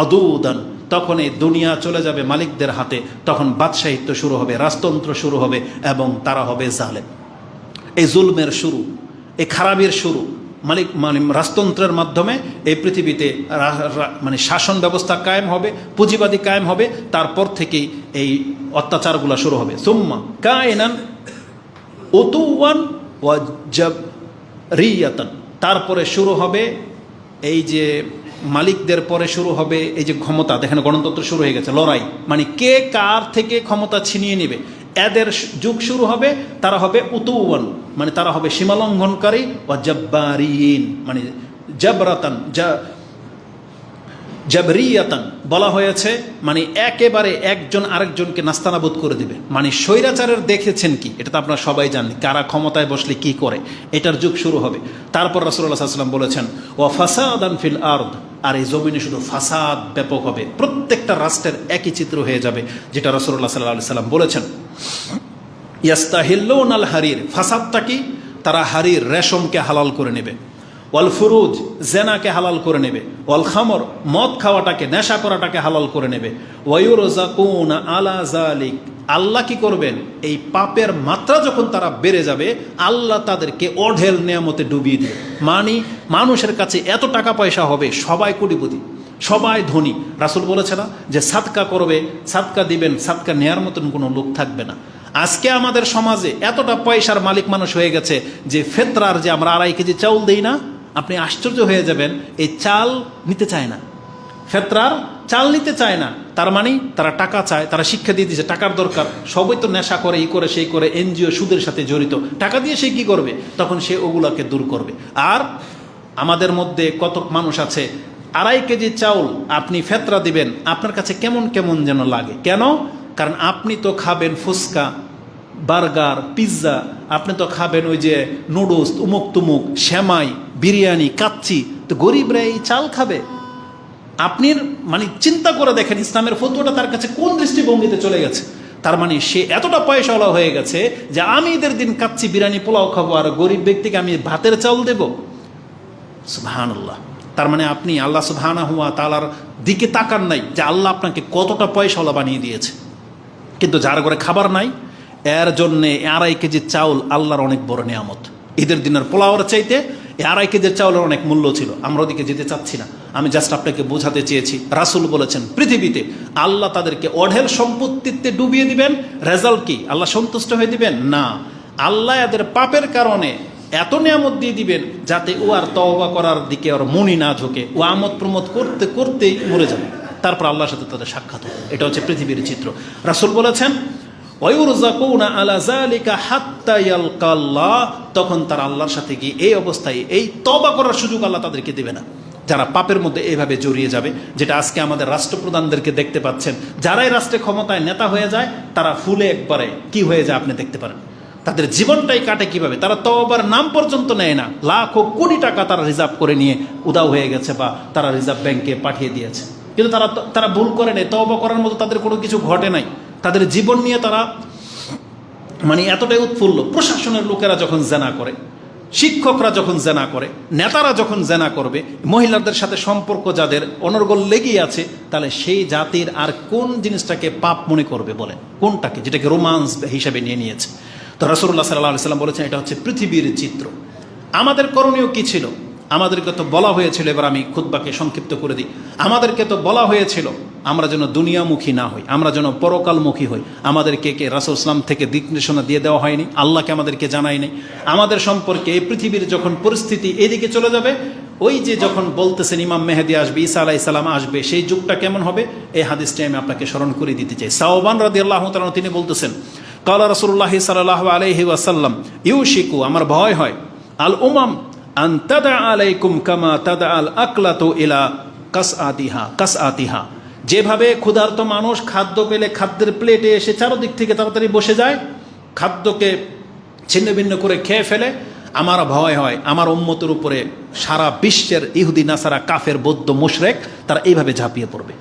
আদুদান, তখন এই দুনিয়া চলে যাবে মালিকদের হাতে, তখন বাদশাহিত্ব শুরু হবে, রাজতন্ত্র শুরু হবে, এবং তারা হবে জালেম। এই জুলমের শুরু, এই খারাপের শুরু, মানে রাজতন্ত্রের মাধ্যমে এই পৃথিবীতে মানে শাসন ব্যবস্থা কায়েম হবে, পুঁজিবাদী কায়েম হবে। তারপর থেকেই এই অত্যাচারগুলো শুরু হবে। সুম্মা কায়নান উতুওয়ান ওয়া জাবরিয়াতান, তারপরে শুরু হবে এই যে মালিকদের পরে শুরু হবে এই যে ক্ষমতা, দেখেন গণতন্ত্র শুরু হয়ে গেছে, লড়াই, মানে কে কার থেকে ক্ষমতা ছিনিয়ে নেবে, এদের যুগ শুরু হবে। তারা হবে উতুওয়ান, মানে তারা হবে সীমালঙ্ঘনকারী, ওয়া জাব্বারিন, মানে জাবরাতান, জাবরিয়াতান বলা হয়েছে, মানে একেবারে একজন আরেকজনকে নাস্তানাবুদ করে দিবে। মানে স্বৈরাচারের দেখেছেন কি, এটা তো আপনারা সবাই জানেন, কারা ক্ষমতায় বসলে কি করে, এটার যুগ শুরু হবে। তারপর রাসূলুল্লাহ সাল্লাল্লাহু আলাইহি ওয়াসাল্লাম বলেছেন ওয়া ফাসাদান ফিল আরদ, আর এই জমিনে শুধু ফাসাদ ব্যাপক হবে, প্রত্যেকটা রাষ্ট্রের একই চিত্র হয়ে যাবে, যেটা রাসূলুল্লাহ সাল্লাল্লাহু আলাইহি সাল্লাম বলেছেন। ইয়াস্তাহিল্লুন আল হারির, ফাসাদটা কি? তারা হারির রেশমকে হালাল করে নেবে, ওয়াল ফুরুজ জেনাকে হালাল করে নেবে, ওয়াল খামর মদ খাওয়াটাকে, নেশা করাটাকে হালাল করে নেবে, ওয়ায়ুরযাকুনা আলা যালিক, আল্লাহ কি করবেন? এই পাপের মাত্রা যখন তারা বেড়ে যাবে, আল্লাহ তাদেরকে অঢেল নিয়ামতে ডুবিয়ে দেবে। মানে মানুষের কাছে এত টাকা পয়সা হবে, সবাই কোটিপতি, সবাই ধনী। রাসূল বলেছে না যে সাদকা করবে, সাদকা দিবেন, সাদকা নেয়ার মতন কোনো লোক থাকবে না। আজকে আমাদের সমাজে এতটা পয়সার মালিক মানুষ হয়ে গেছে যে ফেতরার যে আমরা 2.5 কেজি চাউল দেই না, আপনি আশ্চর্য হয়ে যাবেন, এই চাল নিতে চায় না, ফেতরার চাল নিতে চায় না। তার মানে তারা টাকা চায়, তারা শিক্ষা দিয়ে দিয়েছে টাকার দরকার, সবই তো নেশা করে, এই করে সেই করে, এনজিও সুদের সাথে জড়িত, টাকা দিয়ে সে কি করবে? তখন সে ওগুলাকে দূর করবে। আর আমাদের মধ্যে কত মানুষ আছে 2.5 কেজি চাউল আপনি ফেতরা দিবেন, আপনার কাছে কেমন কেমন যেন লাগে। কেন? কারণ আপনি তো খাবেন ফুচকা, বার্গার, পিৎজা, আপনি তো খাবেন ওই যে নুডলস, উমুক তুমুক, শ্যামাই, বিরিয়ানি, কাচ্চি, তো গরিবরা এই চাল খাবে? আপনি মানে চিন্তা করে দেখেন ইসলামের ফতোয়াটা তার কাছে কোন দৃষ্টিভঙ্গিতে চলে গেছে। তার মানে সে এতটা পয়সাওয়ালা হয়ে গেছে যে আমি ঈদের দিন কাচ্চি, বিরিয়ানি, পোলাও খাবো, আর গরিব ব্যক্তিকে আমি ভাতের চাউল দেব। সুবহানাল্লাহ। তার মানে আপনি আল্লাহ সুবহানাহু ওয়া তাআলার দিকে তাকান নাই যে আল্লাহ আপনাকে কতটা পয়সাওয়ালা বানিয়ে দিয়েছে। কিন্তু যার ঘরে খাবার নাই, এর জন্যে 2.5 কেজি চাউল আল্লাহর অনেক বড় নিয়ামত। ঈদের দিনের পোলাওয়ার চাইতে 2.5 কেজির চাউলের অনেক মূল্য ছিল। আমরা ওদিকে যেতে চাচ্ছি না, আমি জাস্ট আপনাকে বোঝাতে চেয়েছি। রাসূল বলেছেন পৃথিবীতে আল্লাহ তাদেরকে অঢেল সম্পত্তিতে ডুবিয়ে দিবেন। রেজাল্ট কি? আল্লাহ সন্তুষ্ট হয়ে দিবেন না, আল্লাহ এদের পাপের কারণে এত নিয়ামত দিয়ে দিবেন যাতে ও আর তওবা করার দিকে ওর মনই না ঝোঁকে, ও আমোদ প্রমোদ করতে করতেই মরে যাবে, তারপর আল্লাহর সাথে তাদের সাক্ষাৎ হবে। এটা হচ্ছে পৃথিবীর চিত্র। রাসূল বলেছেন ওয়ায়ুরযাকুনা আলা যালিকা হাত্তা ইয়ালকাল্লাহ, তখন তারা আল্লাহর সাথে গিয়ে এই অবস্থায় এই তওবা করার সুযোগ আল্লাহ তাদেরকে দেবে না, যারা পাপের মধ্যে এইভাবে জড়িয়ে যাবে। যেটা আজকে আমাদের রাষ্ট্রপ্রধানদেরকে দেখতে পাচ্ছেন, যারাই রাষ্ট্রে ক্ষমতায় নেতা হয়ে যায় তারা ফুলে একবারে কি হয়ে যায় আপনি দেখতে পারেন। তাদের জীবনটাই কাটে কিভাবে, তারা তওবার নাম পর্যন্ত নেয় না। লাখ ও কোটি টাকা তারা রিজার্ভ করে নিয়ে উদাও হয়ে গেছে, বা তারা রিজার্ভ ব্যাংকে পাঠিয়ে দিয়েছে, কিন্তু তারা ভুল করে নেই, তওবা করার মতো তাদের কোনো কিছু ঘটে নাই। তাদের জীবন নিয়ে তারা মানে এতটাই উৎফুল্ল। প্রশাসনের লোকেরা যখন জেনা করে, শিক্ষকরা যখন জেনা করে, নেতারা যখন জেনা করবে, মহিলাদের সাথে সম্পর্ক যাদের অনর্গল লেগেই আছে, তাহলে সেই জাতির আর কোন জিনিসটাকে পাপ মনে করবে বলেন? কোনটাকে? যেটাকে রোমান্স হিসেবে নিয়ে নিয়েছে। তো রাসূলুল্লাহ সাল্লাল্লাহু আলাইহি সাল্লাম বলেছেন এটা হচ্ছে পৃথিবীর চিত্র। আমাদের করণীয় কি ছিল? আমাদেরকে তো বলা হয়েছিল, এবার আমি খুতবাকে সংক্ষিপ্ত করে দিই, আমাদেরকে তো বলা হয়েছিল আমরা যেন দুনিয়ামুখী না হই, আমরা যেন পরকালমুখী হই। আমাদেরকে কে রাসূল ইসলাম থেকে দিক নির্দেশনা দিয়ে দেওয়া হয়নি? আল্লাহকে আমাদেরকে জানাই নাই আমাদের সম্পর্কে। এই পৃথিবীর যখন পরিস্থিতি এদিকে চলে যাবে, ওই যে যখন বলতেছেন ইমাম মেহেদী আসবে, ঈসা আলাইহিস সালাম আসবে, সেই যুগটা কেমন হবে এই হাদিসটি আমি আপনাকে স্মরণ করে দিতে চাই। সাওবান রাদিয়াল্লাহু তাআলা তিনি বলতেছেন, কালা রাসূলুল্লাহ সাল্লাল্লাহু আলাইহি ওয়াসাল্লাম ইউশিকু, আমার ভয় হয়, আল উমাম আন তাদা আলাইকুম কামা তাদা আল আকলাতু ইলা কাসআতিহা, যেভাবে ক্ষুধার্ত মানুষ খাদ্য পেলে খাদ্যের প্লেটে এসে চারদিক থেকে তাড়াতাড়ি বসে যায়, খাদ্যকে ছিন্ন ভিন্ন করে খেয়ে ফেলে, আমার ভয় হয় আমার উম্মতের উপরে সারা বিশ্বের ইহুদি নাসারা কাফের বৌদ্ধ মুশরিক তারা এইভাবে ঝাঁপিয়ে পড়বে।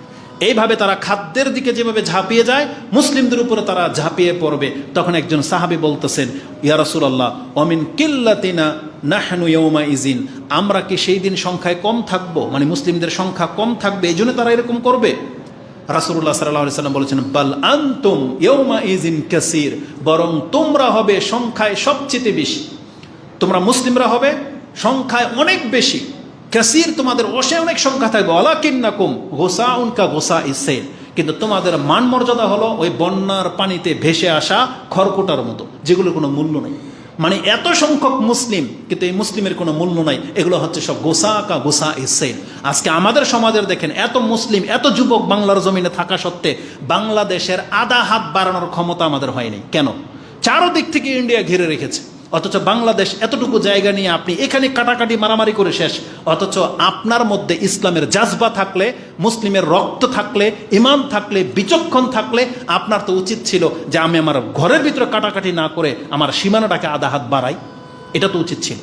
এইভাবে তারা খাদ্যের দিকে যেভাবে ঝাঁপিয়ে যায়, মুসলিমদের উপরে তারা ঝাঁপিয়ে পড়বে। তখন একজন সাহাবী বলতেছেন, ইয়া রাসূলুল্লাহ অমিন কিল্লাতিনা নাহনু ইয়াউমা ইজিন, আমরা কি সেই দিন সংখ্যায় কম থাকবো, মানে মুসলিমদের সংখ্যা কম থাকবে, এই জন্য তারা এরকম করবে? রাসূলুল্লাহ সাল্লাল্লাহু আলাইহি সাল্লাম বলেছেন, বাল আনতুম ইয়াউমা ইজিন কাসীর, বরং তোমরা হবে সংখ্যায় সবচেয়ে বেশি, তোমরা মুসলিমরা হবে সংখ্যায় অনেক বেশি, কাসীর তোমাদের অনেক সংখ্যা থাকবে, ওয়ালাকিন্নাকুম গুসাউন কা গুসাইস সাইল, কিন্তু তোমাদের মান মর্যাদা হলো ওই বন্যার পানিতে ভেসে আসা খড়কুটার মতো, যেগুলোর কোনো মূল্য নেই। মানে এত সংখ্যক মুসলিম, কিন্তু এই মুসলিমের কোনো মূল্য নাই। এগুলো হচ্ছে সব গোসা কা গুসাইস সাইল। আজকে আমাদের সমাজের দেখেন, এত মুসলিম, এত যুবক বাংলার জমিনে থাকা সত্ত্বে বাংলাদেশের আধা হাত বাড়ানোর ক্ষমতা আমাদের হয়নি। কেন? চারদিক থেকে ইন্ডিয়া ঘিরে রেখেছে, অথচ বাংলাদেশ এতটুকু জায়গা নিয়ে আপনি এখানে কাটাকাটি মারামারি করে শেষ। অথচ আপনার মধ্যে ইসলামের জাজবা থাকলে, মুসলিমের রক্ত থাকলে, ইমান থাকলে, বিচক্ষণ থাকলে আপনার তো উচিত ছিল যে আমি আমার ঘরের ভিতরে কাটাকাটি না করে আমার সীমানাটাকে আধা হাত বাড়াই। এটা তো উচিত ছিল।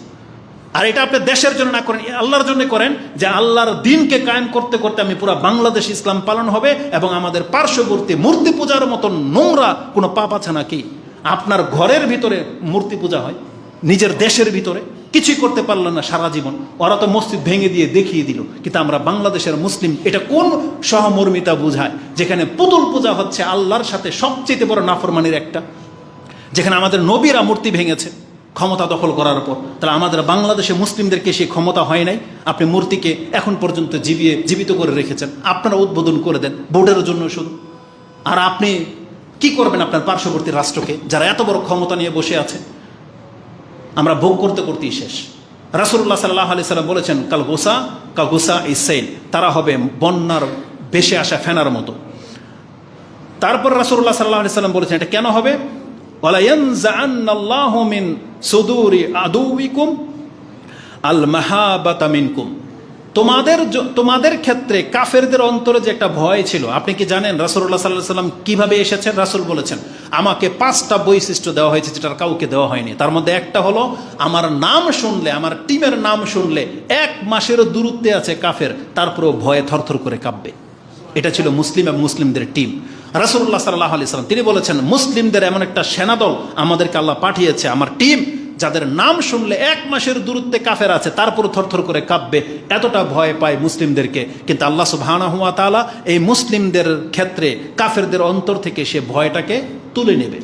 আর এটা আপনি দেশের জন্য না করেন, আল্লাহর জন্য করেন, যে আল্লাহর দিনকে কায়েম করতে করতে আমি পুরো বাংলাদেশ ইসলাম পালন হবে। এবং আমাদের পার্শ্ববর্তী মূর্তি পূজার মতন নোংরা কোনো পাপ আছে নাকি? আপনার ঘরের ভিতরে মূর্তি পূজা হয়, নিজের দেশের ভিতরে কিছুই করতে পারলেন না সারা জীবন। ওরা তো মসজিদ ভেঙে দিয়ে দেখিয়ে দিল, কিন্তু আমরা বাংলাদেশের মুসলিম, এটা কোন সহমর্মিতা বোঝায় যেখানে পুতুল পূজা হচ্ছে আল্লাহর সাথে সবচেয়ে বড় নাফরমানির একটা, যেখানে আমাদের নবীরা মূর্তি ভেঙেছে ক্ষমতা দখল করার পর। তাহলে আমাদের বাংলাদেশে মুসলিমদেরকে সেই ক্ষমতা হয় নাই? আপনি মূর্তিকে এখন পর্যন্ত জীবিত করে রেখেছেন, আপনারা উদ্বোধন করে দেন ভোটের জন্য শুধু। আর আপনি কি করবেন আপনার পার্শ্ববর্তী রাষ্ট্রকে, যারা এত বড় ক্ষমতা নিয়ে বসে আছে? আমরা ভোগ করতে করতেই শেষ। রাসূলুল্লাহ সাল্লাল্লাহু আলাইহি সাল্লাম বলেছেন, কাল গোসা ইসাইল, তারা হবে বন্যার ভেসে আসা ফেনার মতো। তারপর রাসূলুল্লাহ সাল্লাল্লাহু আলাইহি সাল্লাম বলেছেন, এটা কেন হবে? ওয়ালা ইয়ানজাআন্নাল্লাহু মিন সুদুরি আদুবিকুম আল মাহাবাতা মিনকুম। তোমাদের ক্ষেত্রে কাফেরদের অন্তরে যে একটা ভয় ছিল, আপনি কি জানেন রাসূলুল্লাহ সাল্লাল্লাহু আলাইহি সাল্লাম কিভাবে এসেছেন? রাসূল বলেছেন, আমাকে 5টা বৈশিষ্ট্য দেওয়া হয়েছে যেটার কাউকে দেওয়া হয়নি। তার মধ্যে একটা হলো, আমার নাম শুনলে, আমার টিমের নাম শুনলে 1 মাসেরও দূরত্বে আছে কাফের, তারপরেও ভয়ে থরথর করে কাঁপবে। এটা ছিল মুসলিম এবং মুসলিমদের টিম। রাসূলুল্লাহ সাল্লাল্লাহু আলাইহি সাল্লাম তিনি বলেছেন, মুসলিমদের এমন একটা সেনাদল আমাদেরকে আল্লাহ পাঠিয়েছে, আমার টিম, যাদের নাম শুনলে 1 মাসের দূরত্বে কাফের আছে তারপরও থরথর করে কাঁপবে, এতটা ভয় পায় মুসলিমদেরকে। কিন্তু আল্লাহ সুবহানাহু ওয়া তাআলা এই মুসলিমদের ক্ষেত্রে কাফেরদের অন্তর থেকে সে ভয়টাকে তুলে নেবে।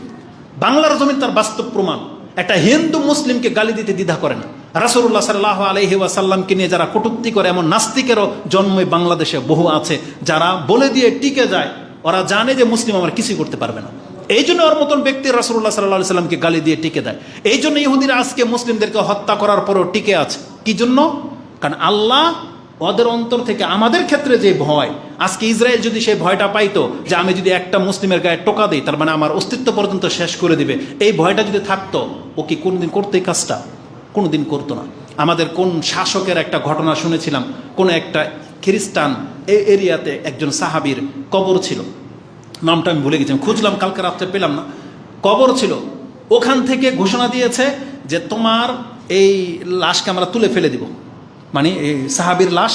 বাংলার জমিন তার বাস্তব প্রমাণ। একটা হিন্দু মুসলিমকে গালি দিতে দ্বিধা করে না। রাসূলুল্লাহ সাল্লাল্লাহু আলাইহি ওয়াসাল্লামকে নিয়ে যারা কটূক্তি করে, এমন নাস্তিকেরও জন্মই বাংলাদেশে বহু আছে, যারা বলে দিয়ে টিকে যায়। ওরা জানে যে মুসলিম আমার কিছুই করতে পারবে না, এই জন্য ওর মতন ব্যক্তি রাসূলুল্লাহ সাল্লাল্লাহু আলাইহি সাল্লামকে গালি দিয়ে টিকে দেয়। এই জন্য ইহুদিরা আজকে মুসলিমদেরকে হত্যা করার পরও টিকে আছে। কি জন্য? কারণ আল্লাহ ওদের অন্তর থেকে আমাদের ক্ষেত্রে যে ভয়, আজকে ইসরায়েল যদি সেই ভয়টা পাইতো যে আমি যদি একটা মুসলিমের গায়ে টোকা দিই তার মানে আমার অস্তিত্ব পর্যন্ত শেষ করে দিবে, এই ভয়টা যদি থাকতো, ও কি কোনোদিন করতো এই কাজটা? কোনোদিন করতো না। আমাদের কোন শাসকের একটা ঘটনা শুনেছিলাম, কোন একটা খ্রিস্টান এরিয়াতে একজন সাহাবীর কবর ছিল, নামটা আমি ভুলে গেছি, খুঁজলাম কালকে রাত্রে পেলাম না, কবর ছিল। ওখান থেকে ঘোষণা দিয়েছে যে তোমার এই লাশকে আমরা তুলে ফেলে দিব। মানে এই সাহাবীর লাশ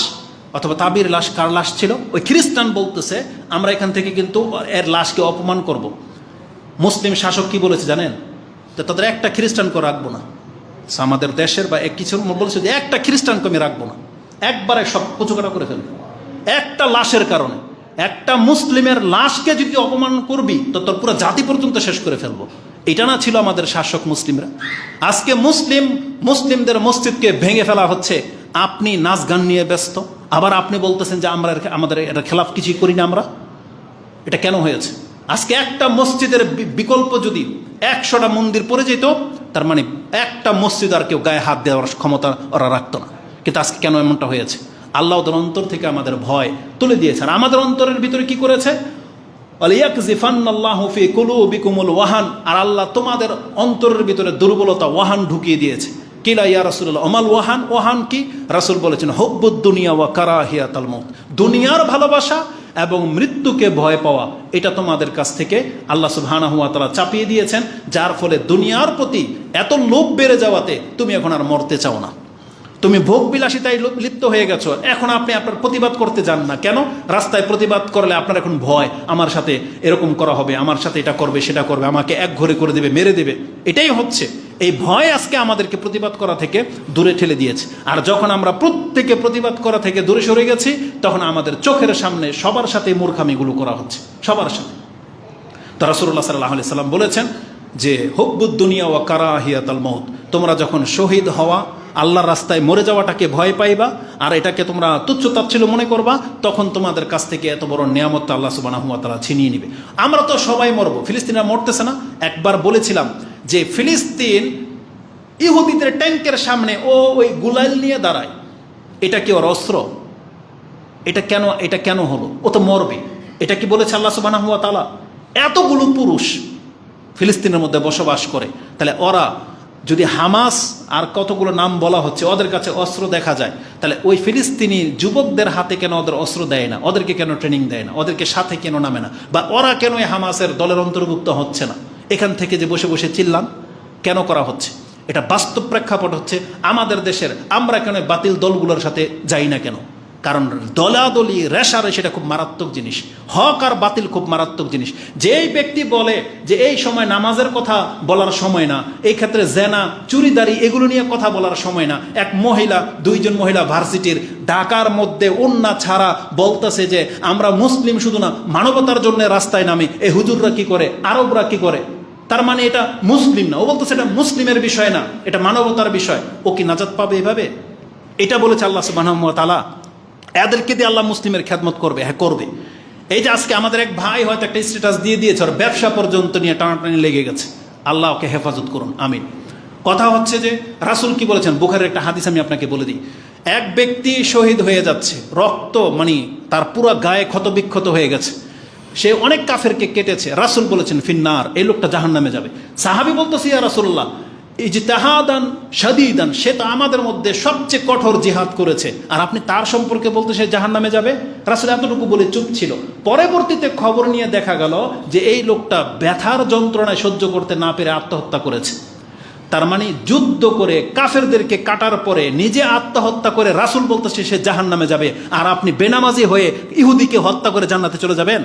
অথবা তাবির লাশ, কার লাশ ছিল? ওই খ্রিস্টান বলতেছে আমরা এখান থেকে কিন্তু এর লাশকে অপমান করব। মুসলিম শাসক কি বলেছে জানেন? তো তাদের একটা খ্রিস্টানকে রাখবো না। আমাদের দেশের বা কিছু বলেছে যে একটা খ্রিস্টানকে আমি রাখবো না, একবারে সব কুচুকাটা করে ফেলবো একটা লাশের কারণে। একটা মুসলিমের লাশকে যদি অপমান করবি তো তোর পুরো জাতি পর্যন্ত শেষ করে ফেলবো। এটা না ছিল আমাদের শাসক মুসলিমরা? আজকে মুসলিমদের মসজিদকে ভেঙে ফেলা হচ্ছে, আপনি নাচ গান নিয়ে ব্যস্ত, আবার আপনি বলতেছেন যে আমাদের এটা খেলাফ কিছুই করি না আমরা। এটা কেন হয়েছে? আজকে একটা মসজিদের বিকল্প যদি 100টা মন্দির পড়ে যেত, তার মানে একটা মসজিদ আর কেউ গায়ে হাত দেওয়ার ক্ষমতা ওরা রাখতো না। কিন্তু আজকে কেন এমনটা হয়েছে? আল্লাহ ওদের অন্তর থেকে আমাদের ভয় তুলে দিয়েছে। আর আমাদের অন্তরের ভিতরে কি করেছে? ওয়ালিয়াকযিফান্নাল্লাহু ফি কুলুবিকুমুল ওয়াহান, আর আল্লাহ তোমাদের অন্তরের ভিতরে দুর্বলতা, ওয়াহান ঢুকিয়ে দিয়েছে। কিলা ইয়া রাসূলুল্লাহ, ওমাল ওয়াহান? ওয়াহান কি? রাসূল বলেছেন, হুব্বুদ দুনিয়া ওয়া কারাহিয়াতুল মউত, দুনিয়ার ভালোবাসা এবং মৃত্যুকে ভয় পাওয়া, এটা তোমাদের কাছ থেকে আল্লাহ সুবহানাহু ওয়া তাআলা চাপিয়ে দিয়েছেন, যার ফলে দুনিয়ার প্রতি এত লোভ বেড়ে যাওয়াতে তুমি এখন আর মরতে চাও না। তুমি ভোগ বিলাসিতায় লিপ্ত হয়ে গেছো, এখন আপনি আপনার প্রতিবাদ করতে যান না। কেন? রাস্তায় প্রতিবাদ করলে আপনার এখন ভয়, আমার সাথে এরকম করা হবে, আমার সাথে এটা করবে, সেটা করবে, আমাকে একঘরে করে দেবে, মেরে দেবে। এটাই হচ্ছে এই ভয় আজকে আমাদেরকে প্রতিবাদ করা থেকে দূরে ঠেলে দিয়েছে। আর যখন আমরা প্রত্যেকে প্রতিবাদ করা থেকে দূরে সরে গেছি, তখন আমাদের চোখের সামনে সবার সাথে মূর্খামিগুলো করা হচ্ছে, সবার সাথে। তো রাসূলুল্লাহ সাল্লাল্লাহু আলাইহি সাল্লাম বলেছেন যে হুব্বুদ দুনিয়া ওয়া কারাহিয়াতুল মউত, তোমরা যখন শহীদ হওয়া, আল্লাহর রাস্তায় মরে যাওয়াটাকে ভয় পাইবা আর এটাকে তোমরা তুচ্ছ তাচ্ছিল্য মনে করবা, তখন তোমাদের কাছ থেকে এত বড় নিয়ামত আল্লাহ সুবহানাহু ওয়া তাআলা ছিনিয়ে নিবে। আমরা তো সবাই মরবো, ফিলিস্তিনরা মরতেছে না? একবার বলেছিলাম যে ফিলিস্তিন ইহুদিদের ট্যাঙ্কের সামনে ওই গুলাইল নিয়ে দাঁড়ায়, এটা কি ওর অস্ত্র? এটা কেন হলো? ও তো মরবে। এটা কি বলেছে আল্লাহ সুবহানাহু ওয়া তাআলা? এতগুলো পুরুষ ফিলিস্তিনের মধ্যে বসবাস করে, তাহলে ওরা যদি হামাস আর কতগুলো নাম বলা হচ্ছে, ওদের কাছে অস্ত্র দেখা যায়, তাহলে ওই ফিলিস্তিনি যুবকদের হাতে কেন ওদের অস্ত্র দেয় না? ওদেরকে কেন ট্রেনিং দেয় না? ওদেরকে সাথে কেন নামে না? বা ওরা কেন এই হামাসের দলের অন্তর্ভুক্ত হচ্ছে না? এখান থেকে যে বসে বসে চিল্লান কেন করা হচ্ছে? এটা বাস্তব প্রেক্ষাপট হচ্ছে আমাদের দেশের, আমরা কেন বাতিল দলগুলোর সাথে যাই না কেন? কারণ দলাদলি রেশারেশি এটা খুব মারাত্মক জিনিস, হক আর বাতিল খুব মারাত্মক জিনিস। যেই ব্যক্তি বলে যে এই সময় নামাজের কথা বলার সময় না, এই ক্ষেত্রে জেনা চুরিদারি এগুলো নিয়ে কথা বলার সময় না, এক মহিলা, দুইজন মহিলা ভার্সিটির ঢাকার মধ্যে ওন্না ছাড়া বলতেছে যে আমরা মুসলিম শুধু না মানবতার জন্য রাস্তায় নামি, এই হুজুররা কি করে, আরবরা কি করে, তার মানে এটা মুসলিম না। ও বলতেছে এটা মুসলিমের বিষয় না, এটা মানবতার বিষয়। ও কি নাজাত পাবে এভাবে? এটা বলেছে আল্লাহ সুবহানাহু ওয়া তাআলা। এদেরকে দিয়ে আল্লাহ মুসলিমের খেদমত করবে? হ্যাঁ করবে। এই যে আজকে আমাদের এক ভাই হয়তো একটা স্ট্যাটাস দিয়ে দিয়েছে, ওর ব্যবসা পর্যন্ত নিয়ে টানাটানি লেগে গেছে। আল্লাহ ওকে হেফাজত করুন, আমিন। কথা হচ্ছে যে রাসূল কি বলেছেন, বুখারীর একটা হাদিস আমি আপনাকে বলে দিই। এক ব্যক্তি শহীদ হয়ে যাচ্ছে, রক্ত মানে তার পুরো গায়ে ক্ষতবিক্ষত হয়ে গেছে, সে অনেক কাফেরকে কেটেছে, রাসূল বলেছেন ফিন্নার, এই লোকটা জাহান্নামে যাবে। সাহাবী বলতেছে ইয়া রাসূলুল্লাহ ইজতিহাদান শাদীদান, সে তো আমাদের মধ্যে সবচেয়ে কঠোর জিহাদ করেছে, আর আপনি তার সম্পর্কে বলতে সে জাহান্নামে যাবে? রাসূল এতটুকু বলে চুপ ছিল। পরবর্তীতে খবর নিয়ে দেখা গেল যে এই লোকটা ব্যথার যন্ত্রণায় সহ্য করতে না পেরে আত্মহত্যা করেছে। তার মানে যুদ্ধ করে কাফেরদেরকে কাটার পরে নিজে আত্মহত্যা করে রাসূল বলতেছে সে জাহান্নামে যাবে, আর আপনি বেনামাজি হয়ে ইহুদিকে হত্যা করে জান্নাতে চলে যাবেন?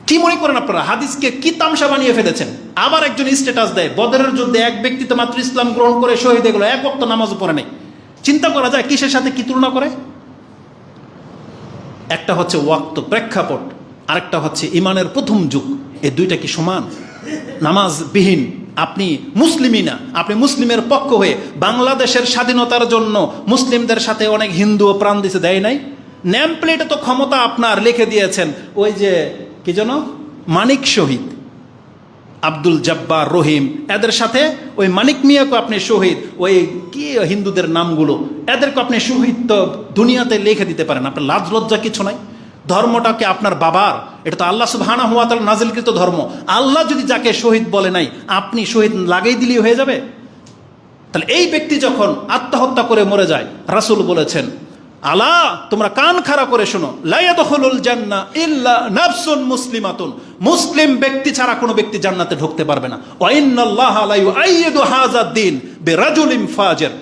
কি মনে করেন আপনারা? হাদিসকে কি তামসা বানিয়ে ফেলেছেন। আবার একজন স্ট্যাটাস দেয় বদরের যুদ্ধে এক ব্যক্তি তো মাত্র ইসলাম গ্রহণ করে শহীদ হয়ে গেল, এক ওয়াক্ত নামাজও পড়ে নেই। চিন্তা করা যায় কিসের সাথে কি তুলনা করে? একটা হচ্ছে ওয়াক্ত প্রেক্ষাপট, আরেকটা হচ্ছে ইমানের প্রথম যুগ। এই দুইটা কি সমান? নামাজবিহীন আপনি মুসলিমই না, আপনি মুসলিমের পক্ষ হয়ে বাংলাদেশের স্বাধীনতার জন্য মুসলিমদের সাথে অনেক হিন্দুও প্রাণ দিতে দেয় নাই। নেম প্লেটে তো ক্ষমতা আপনার লিখে দিয়েছেন, ওই যে কি যেন মানিক শহীদ, আব্দুল জব্বার, রহিম, এদের সাথে ওই মানিক মিয়াকে আপনি শহীদ, ওই কি হিন্দুদের নামগুলো, এদেরকে আপনি শহীদ তো দুনিয়াতে লিখে দিতে পারেন। আপনার লাজ লজ্জা কিছু নাই? ধর্মটাকে আপনার বাবার, এটা তো আল্লাহ সুবহানাহু ওয়া তাআলা নাজিলকৃত ধর্ম। আল্লাহ যদি যাকে শহীদ বলে নাই, আপনি শহীদ লাগাই দিলেই হয়ে যাবে? তাহলে এই ব্যক্তি যখন আত্মহত্যা করে মরে যায়, রাসূল বলেছেন আলা তোমরা কান খাড়া করে শোনো, লা ইয়াদখুলুল জান্নাহ ইল্লা নাফসুন মুসলিমাতুন, মুসলিম ব্যক্তি ছাড়া কোনো ব্যক্তি জান্নাতে ঢুকতে পারবে না। ওয়া ইন্নাল্লাহা লা ইউআইয়িদু হাযা দ্বীন বিরাজুলিন ফাজির।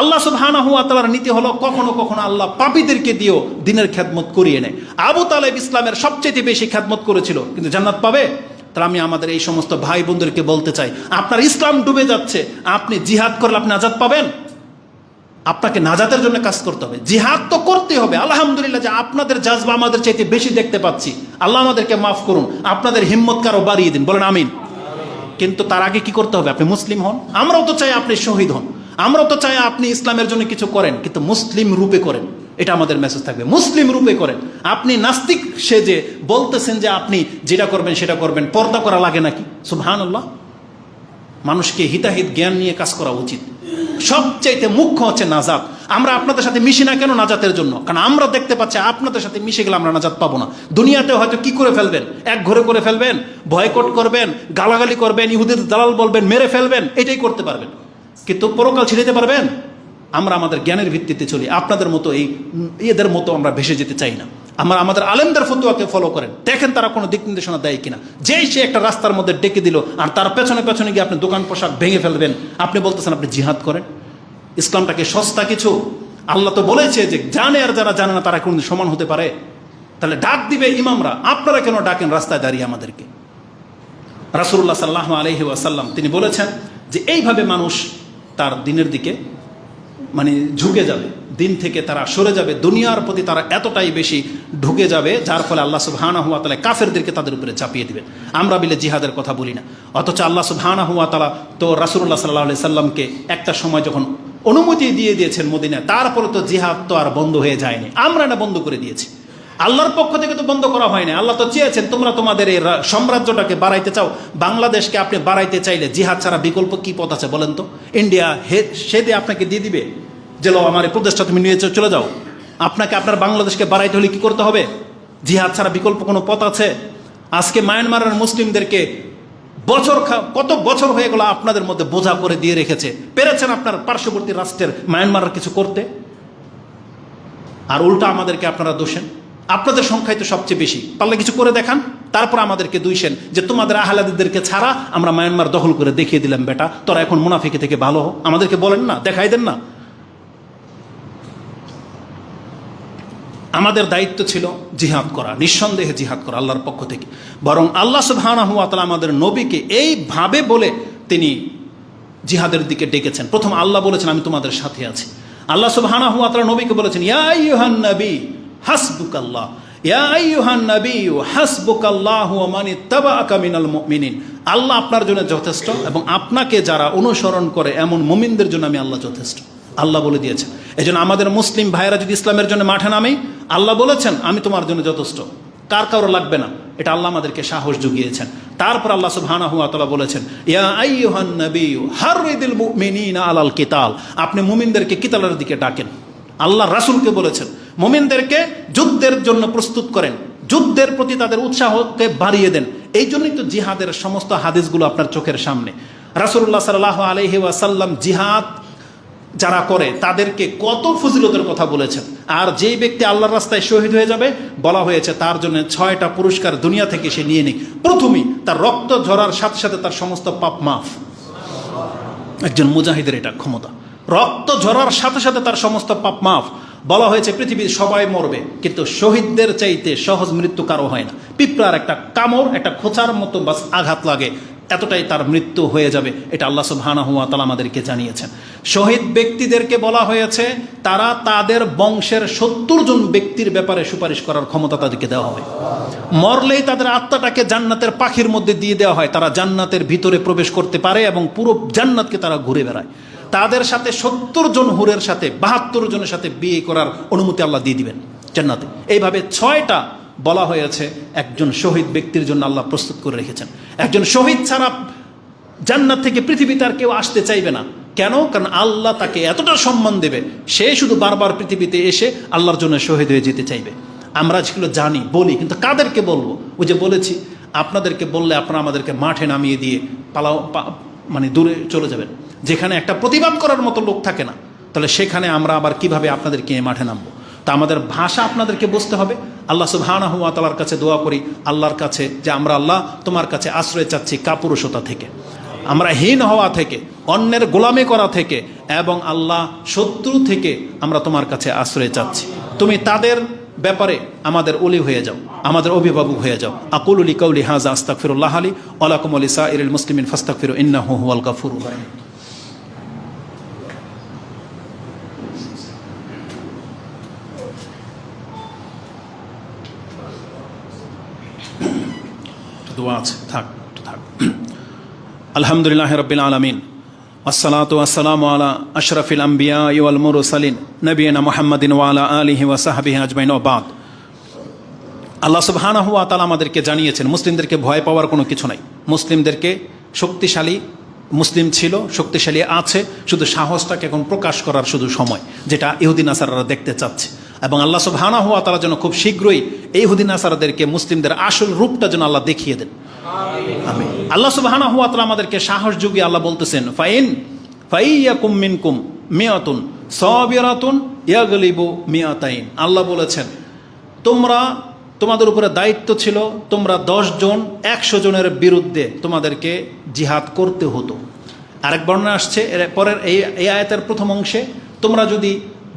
আল্লাহ সুবহানাহু ওয়া তাআলার নীতি হলো কখনো কখনো আল্লাহ পাপীদেরকে দিয়েও দিনের খেদমত করিয়ে নেয়। আবু তালেব ইসলামের সবচেয়ে বেশি খেদমত করেছিল, কিন্তু জান্নাত পাবে? তাহলে আমি আমাদের এই সমস্ত ভাই বোনদেরকে বলতে চাই, আপনার ইসলাম ডুবে যাচ্ছে, আপনি জিহাদ করলে আপনি নাজাত পাবেন? আপনাকে নাজাতের জন্য কাজ করতে হবে, জিহাদ তো করতে হবে। আলহামদুলিল্লাহ যে আপনাদের জাজবা আমাদের চাইতে বেশি দেখতে পাচ্ছি, আল্লাহ আমাদেরকে মাফ করুন, আপনাদের হিম্মত কারো বাড়িয়ে দিন, বলেন আমিন। কিন্তু তার আগে কি করতে হবে? আপনি মুসলিম হন। আমরাও তো চাই আপনি শহীদ হন, আমরাও তো চাই আপনি ইসলামের জন্য কিছু করেন, কিন্তু মুসলিম রূপে করেন। এটা আমাদের মেসেজ থাকবে, মুসলিম রূপে করেন। আপনি নাস্তিক সেজে বলতেছেন যে আপনি যেটা করবেন সেটা করবেন, পর্দা করা লাগে নাকি? সুবহানাল্লাহ। মানুষকে হিতাহিত জ্ঞান নিয়ে কাজ করা উচিত। সবচাইতে মুখ্য হচ্ছে নাজাত। আমরা আপনাদের সাথে মিশি না কেন? নাজাতের জন্য। কারণ আমরা দেখতে পাচ্ছি আপনাদের সাথে মিশে গেলে আমরা নাজাত পাবো না। দুনিয়াতে হয়তো কি করে ফেলবেন, এক ঘরে করে ফেলবেন, বয়কট করবেন, গালাগালি করবেন, ইহুদিদের দালাল বলবেন, মেরে ফেলবেন, এটাই করতে পারবেন, কিন্তু পরকাল ছিড়ে পারবেন? আমরা আমাদের জ্ঞানের ভিত্তিতে চলি, আপনাদের মতো এই এদের মতো আমরা ভেসে যেতে চাই না। আমরা আমাদের আলেমদের ফতোয়াকে ফলো করেন, দেখেন তারা কোনো দিক নির্দেশনা দেয় কিনা। যেই সে একটা রাস্তার মধ্যে ডেকে দিল আর তার পেছনে পেছনে গিয়ে আপনি দোকান পোশাক ভেঙে ফেলবেন, আপনি বলতেছেন আপনি জিহাদ করেন। ইসলামটাকে সস্তা কিছু? আল্লাহ তো বলেছে যে জানে আর যারা জানে না তারা কোনদিন সমান হতে পারে। তাহলে ডাক দিবে ইমামরা, আপনারা কেন ডাকেন রাস্তায় দাঁড়িয়ে আমাদেরকে? রাসূলুল্লাহ সাল্লাল্লাহু আলাইহি ওয়াসাল্লাম তিনি বলেছেন যে এইভাবে মানুষ তার দিনের দিকে মানে ঝুঁকে যাবে, দিন থেকে তারা সরে যাবে, দুনিয়ার প্রতি তারা এতটাই বেশি ঢুকে যাবে যার ফলে আল্লাহ সুবহানাহু ওয়া তাআলা কাফেরদেরকে তাদের উপরে চাপিয়ে দিবেন। আমরা বিলে জিহাদের কথা বলি না, অথচ আল্লাহ সুবহানাহু ওয়া তাআলা তো রাসূলুল্লাহ সাল্লাল্লাহু আলাইহি সাল্লামকে একটা সময় যখন অনুমতি দিয়ে দিয়েছেন মদিনায়, তারপরে তো জিহাদ তো আর বন্ধ হয়ে যায়নি, আমরা না বন্ধ করে দিয়েছি। আল্লাহর পক্ষ থেকে তো বন্ধ করা হয় না। আল্লাহ তো চেয়েছেন তোমরা তোমাদের এই সাম্রাজ্যটাকে বাড়াইতে চাও, বাংলাদেশকে আপনি বাড়াইতে চাইলে জিহাদ ছাড়া বিকল্প কি পথ আছে বলেন তো? ইন্ডিয়া সে দিয়ে আপনাকে দিয়ে দিবে যে লো আমার এই প্রদেশটা তুমি নিয়ে চলে যাও। আপনাকে আপনার বাংলাদেশকে বাড়াইতে হলে কি করতে হবে? জিহাদ ছাড়া বিকল্প কোনো পথ আছে? আজকে মায়ানমারের মুসলিমদেরকে কত বছর হয়ে গেল আপনাদের মধ্যে বোঝা করে দিয়ে রেখেছে, পেরেছেন আপনার পার্শ্ববর্তী রাষ্ট্রের মায়ানমারের কিছু করতে? আর উল্টা আমাদেরকে আপনারা দোষেন। আপনাদের সংখ্যাই তো সবচেয়ে বেশি, পারলে কিছু করে দেখান, তারপর আমাদেরকে দুইশেন যে তোমাদের আহলাদিদেরকে ছাড়া আমরা মায়ানমার দখল করে দেখিয়ে দিলাম, বেটা তোরা এখন মুনাফিকি থেকে ভালো হো, আমাদেরকে বলেন না, দেখাই দেন না। আমাদের দায়িত্ব ছিল জিহাদ করা, নিঃসন্দেহে জিহাদ করা আল্লাহর পক্ষ থেকে। বরং আল্লাহ সুবহানাহু ওয়া তাআলা আমাদের নবীকে এইভাবে বলে তিনি জিহাদের দিকে ডেকেছেন। প্রথম আল্লাহ বলেছেন আমি তোমাদের সাথে আছি। আল্লাহ সুবহানাহু ওয়া তাআলা নবীকে বলেছেন ইয়া আইয়ুহান নবী হাসবুকাল্লাহ, ইয়া আইয়ুহান নবী হাসবুকাল্লাহু ওয়া মান ইত্তাবাআকা মিনাল মুমিনিন। আল্লাহ আপনার জন্য যথেষ্ট এবং আপনাকে যারা অনুসরণ করে এমন মুমিনদের জন্য আমি আল্লাহ যথেষ্ট, আল্লাহ বলে দিয়েছেন। এই জন্য আমাদের মুসলিম ভাইয়েরা যদি ইসলামের জন্য মাঠে নামে, আল্লাহ বলেছেন আমি তোমার জন্য যথেষ্ট, কার কারো লাগবে না, এটা আল্লাহ আমাদেরকে সাহস জুগিয়েছেন। তারপর আল্লাহ সুবহানাহু ওয়া তাআলা বলেছেন ইয়া আইয়ুহান নাবিয়্যু হাররিদিল মুমিনিনা আলাল কিতাল, আপনি মুমিনদেরকে কিতালের দিকে ডাকেন। আল্লাহ রাসূলকে বলেছেন মুমিনদেরকে যুদ্ধের জন্য প্রস্তুত করেন, যুদ্ধের প্রতি তাদের উৎসাহকে বাড়িয়ে দেন। এই জন্যই তো জিহাদের সমস্ত হাদিসগুলো আপনার চোখের সামনে। রাসূলুল্লাহ সাল্লাল্লাহু আলাইহি ওয়াসাল্লাম জিহাদ যারা করে তাদেরকে কত ফজিলতের কথা বলেছেন। আর যেই ব্যক্তি আল্লাহর রাস্তায় শহীদ হয়ে যাবে বলা হয়েছে তার জন্য 6টা পুরস্কার দুনিয়া থেকে সে নিয়ে নিক। প্রথমেই তার রক্ত ঝরার সাথে সাথে তার সমস্ত পাপ মাফ। একজন মুজাহিদের এটা ক্ষমতা, রক্ত ঝরার সাথে সাথে তার সমস্ত পাপ মাফ। বলা হয়েছে পৃথিবীর সবাই মরবে কিন্তু শহীদদের চাইতে সহজ মৃত্যু কারো হয় না। পিঁপড়ার একটা কামড়, একটা খোঁচার মতো বাস আঘাত লাগে, এতটাই তার মৃত্যু হয়ে যাবে, এটা আল্লাহ সুবহানাহু ওয়া তাআলা আমাদেরকে জানিয়েছেন। শহীদ ব্যক্তিদেরকে বলা হয়েছে তারা তাদের বংশের 70 জন ব্যক্তির ব্যাপারে সুপারিশ করার ক্ষমতা তাদেরকে দেওয়া হবে। মরলেই তাদের আত্মাটাকে জান্নাতের পাখির মধ্যে দিয়ে দেওয়া হয়, তারা জান্নাতের ভিতরে প্রবেশ করতে পারে এবং পুরো জান্নাতকে তারা ঘুরে বেড়ায়। তাদের সাথে 70 জন হুরের সাথে 72 জনের সাথে বিয়ে করার অনুমতি আল্লাহ দিয়ে দিবেন জান্নাতে। এইভাবে 6টা বলা হয়েছে একজন শহীদ ব্যক্তির জন্য আল্লাহ প্রস্তুত করে রেখেছেন। একজন শহীদ ছাড়া জান্নাত থেকে পৃথিবীতে আর কেউ আসতে চাইবে না। কেন? কারণ আল্লাহ তাকে এতটা সম্মান দেবে, সে শুধু বারবার পৃথিবীতে এসে আল্লাহর জন্য শহীদ হয়ে যেতে চাইবে। আমরা যেগুলো জানি বলি, কিন্তু কাদেরকে বলবো? ওই যে বলেছি আপনাদেরকে বললে আপনারা আমাদেরকে মাঠে নামিয়ে দিয়ে মানে দূরে চলে যাবেন। যেখানে একটা প্রতিবাদ করার মতো লোক থাকে না, তাহলে সেখানে আমরা আবার কিভাবে আপনাদেরকে মাঠে নামবো? তা আমাদের ভাষা আপনাদেরকে বুঝতে হবে। আল্লাহ সুবহানাহু ওয়া তাআলার কাছে দোয়া করি আল্লাহর কাছে যে আমরা আল্লাহ তোমার কাছে আশ্রয় চাচ্ছি কাপুরুষতা থেকে, আমরা হীন হওয়া থেকে, অন্যের গোলামি করা থেকে এবং আল্লাহ শত্রু থেকে আমরা তোমার কাছে আশ্রয় চাচ্ছি। তুমি তাদের ব্যাপারে আমাদের ওলি হয়ে যাও, আমাদের অভিভাবক হয়ে যাও। আকুলু লিকাউলি হাযা আস্তাগফিরুল্লাহ লি ওয়া লাকুম ওয়া লিসাইরিল মুসলিমিন ফাস্তাগফিরু ইন্নাহু হুয়াল গাফুরুর রাহিম। দোয়া আছে, থাক। আলহামদুলিল্লাহি রাব্বিল আলামিন, আসসালাতু ওয়াসসালামু আলা আশরাফিল আম্বিয়া ওয়াল মুরসালিন নবিয়িনা মুহাম্মাদিন ওয়া আলা আলিহি ওয়া সাহবিহি আজমাইন ওয়া বাদ। আল্লাহ সুবহানাহু ওয়া তাআলা আমাদেরকে জানিয়েছেন মুসলিমদেরকে ভয় পাওয়ার কোনো কিছু নাই। মুসলিমদেরকে শক্তিশালী, মুসলিম ছিল, শক্তিশালী আছে, শুধু সাহসটাকে এখন প্রকাশ করার শুধু সময়, যেটা ইহুদি নাসারারা দেখতে চাচ্ছে। এবং আল্লাহ সুবহানাহু ওয়া তাআলা যেন খুব শীঘ্রই এই ইহুদি নাসারাদেরকে মুসলিমদের আসল রূপটা যেন আল্লাহ দেখিয়ে দেন। আমিন। আল্লাহ সুবহানাহু ওয়া তাআলা আমাদেরকে সাহস যুগে আল্লাহ বলতেছেন ফাইয়াকুম মিনকুম মিয়াতুন সাবিরাতুন ইয়াগলিবু মিয়াতাইন। আল্লাহ বলেছেন তোমাদের উপরে দায়িত্ব ছিল তোমরা 10 জন 100 জনের বিরুদ্ধে তোমাদেরকে জিহাদ করতে হতো। আরেক বর্ণনা আসছে পরের এই আয়াতের প্রথম অংশে তোমরা যদি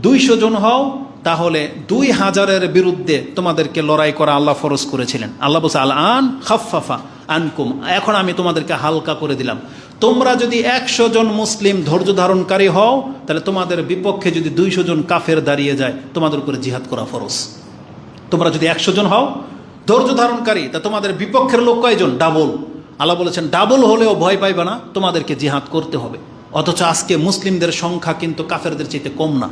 200 জন হও তাহলে 2000-এর বিরুদ্ধে তোমাদেরকে লড়াই করা আল্লাহ ফরজ করেছিলেন। আল্লাহ বলছে আল আন খাফফাফা আনকুম, এখন আমি তোমাদেরকে হালকা করে দিলাম। তোমরা যদি 100 জন মুসলিম ধৈর্য ধারণকারী হও তাহলে তোমাদের বিপক্ষে যদি 200 জন কাফের দাঁড়িয়ে যায় তোমাদের উপরে জিহাদ করা ফরজ। তোমরা যদি 100 জন হও ধৈর্য ধারণকারী তা তোমাদের বিপক্ষের লোক কয়জন? ডাবল। আল্লাহ বলেছেন ডাবল হলেও ভয় পাইবে না, তোমাদেরকে জিহাদ করতে হবে। অথচ আজকে মুসলিমদের সংখ্যা কিন্তু কাফেরদের চাইতে কম না।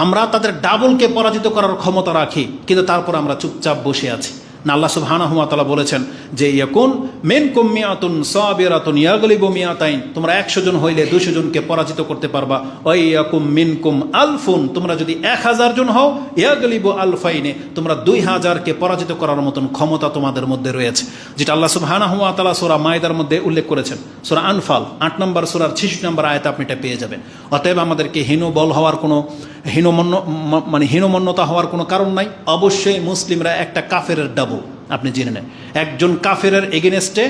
আমরা তাদের ডাবলকে পরাজিত করার ক্ষমতা রাখি, কিন্তু তারপর আমরা চুপচাপ বসে আছি। না আল্লাহ সুবহানাহু ওয়া তাআলা বলেছেন যে ইয়াকুন মিনকুম মিয়াতুন সাবিরাতুন ইয়াগলিবু মিয়াতাইন, তোমরা 100 জন হইলে 200 জনকে পরাজিত করতে পারবা। ওয়া ইয়াকুম মিনকুম আলফুন, তোমরা যদি 1000 জন হও ইয়াগলিবু আলফাইনে, তোমরা 2000কে পরাজিত করার মতন ক্ষমতা তোমাদের মধ্যে রয়েছে, যেটা আল্লাহ সুবহানাহু ওয়া তাআলা সূরা মায়দার মধ্যে উল্লেখ করেছেন। সূরা আনফাল 8 নম্বর সূরার 66 নম্বর আয়াতে আপনি এটা পেয়ে যাবেন। অতএব আমাদেরকে হীনবল হওয়ার কোনো হীনমন্যতা হওয়ার কোনো কারণ নাই। অবশ্যই মুসলিমরা একটা কাফেরের ডাবল, আপনি জেনে নেন। একজন কাফেরের এগেনস্টে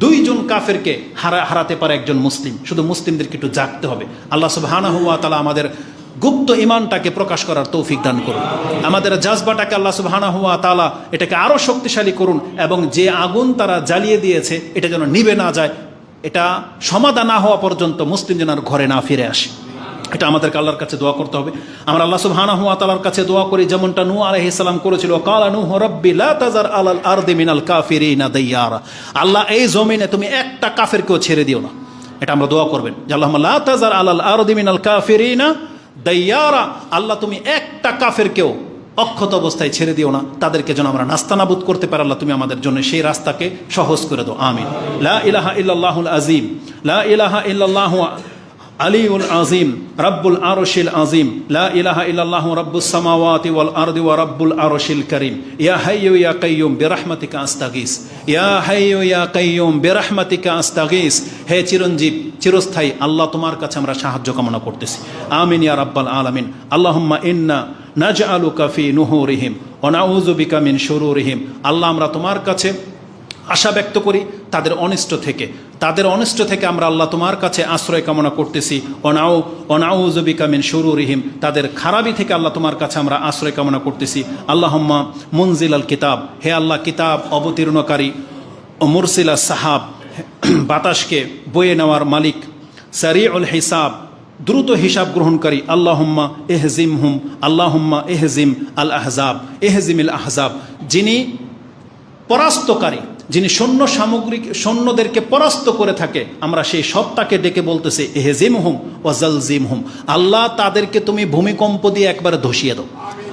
2 জন কাফেরকে হারাতে পারে একজন মুসলিম। শুধু মুসলিমদেরকে একটু জাগতে হবে। আল্লাহ সুবহানাহু ওয়া তাআলা আমাদের গুপ্ত ইমানটাকে প্রকাশ করার তৌফিক দান করুন। আমাদের জাজবাটাকে আল্লাহ সুবহানাহু ওয়া তাআলা এটাকে আরও শক্তিশালী করুন, এবং যে আগুন তারা জ্বালিয়ে দিয়েছে এটা যেন নিভে না যায়, এটা সমাধান না হওয়া পর্যন্ত মুসলিম যেন আর ঘরে না ফিরে আসে। এটা আমাদেরকে আল্লাহর কাছে দোয়া করতে হবে। আমরা আল্লাহ সুবহানাহু ওয়া তাআলার কাছে দোয়া করি যেমনটা নূহ আলাইহিস সালাম করেছিল, কালা নূহ রাব্বি লা তাযার আলাল আরদি মিনাল কাফিরিনা দাইয়ারা, আল্লাহ এই জমিনে তুমি একটা কাফেরকেও ছেড়ে দিও না। এটা আমরা দোয়া করবেন যে আল্লাহুম্মা লা তাযার আলাল আরদি মিনাল কাফিরিনা দাইয়ারা, আল্লাহ তুমি একটা কাফেরকেও অক্ষত অবস্থায় ছেড়ে দিও না, তাদেরকে যেন আমরা নাস্তানাবুদ করতে পারি। আল্লাহ তুমি আমাদের জন্য সেই রাস্তাকে সহজ করে দাও, আমিন। লা ইলাহা ইল্লাল্লাহুল আযীম, লা ইলাহা ইল্লাল্লাহু আলিউল আজিম রব্বুল আরশিল আজিম, লা ইলাহা ইল্লাল্লাহু রাব্বুস সামাওয়াতি ওয়াল আরদি ওয়া রাব্বুল আরশিল কারীম, ইয়া হাইয়্যু ইয়া কাইয়্যুম বিরহমাতিকা আস্তাগীস, ইয়া হাইয়্যু ইয়া কাইয়্যুম বিরহমাতিকা আস্তাগীস। হে চিরঞ্জীব চিরস্থায়ী আল্লাহ, তোমার কাছে আমরা সাহায্য কামনা করতেছি, আমিন ইয়া রাব্বাল আলামিন। আল্লাহুম্মা ইন্না নাজআলুকা ফি নুহুরিহিম ওয়া নাউযু বিকা মিন শুরুরিহিম। আল্লাহ আমরা তোমার কাছে আশা ব্যক্ত করি তাদের অনিষ্ট থেকে আমরা আল্লাহ তোমার কাছে আশ্রয় কামনা করতেছি। অনাউযু বিকা মিন শুরুরিহিম, তাদের খারাপি থেকে আল্লাহ তোমার কাছে আমরা আশ্রয় কামনা করতেছি। আল্লাহুম্মা মুনজিলাল কিতাব, হে আল্লাহ কিতাব অবতীর্ণকারী, ও মুরসিলা সাহাব, বাতাসকে বয়ে নেওয়ার মালিক, সারিউল হিসাব, দ্রুত হিসাব গ্রহণকারী। আল্লাহুম্মা এহজিমহুম, আল্লাহুম্মা এহজিম আল আহজাব, এহজিমিল আহজাব, যিনি পরাস্তকারী, যিনি সৈন্যদেরকে পরাস্ত করে থাকে, আমরা সেই সত্তাকে ডেকে বলতেছি এহজিমহুম ওয়া জালজিমহুম, আল্লাহ তাদেরকে তুমি ভূমিকম্প দিয়ে একবার ধসিয়ে দাও,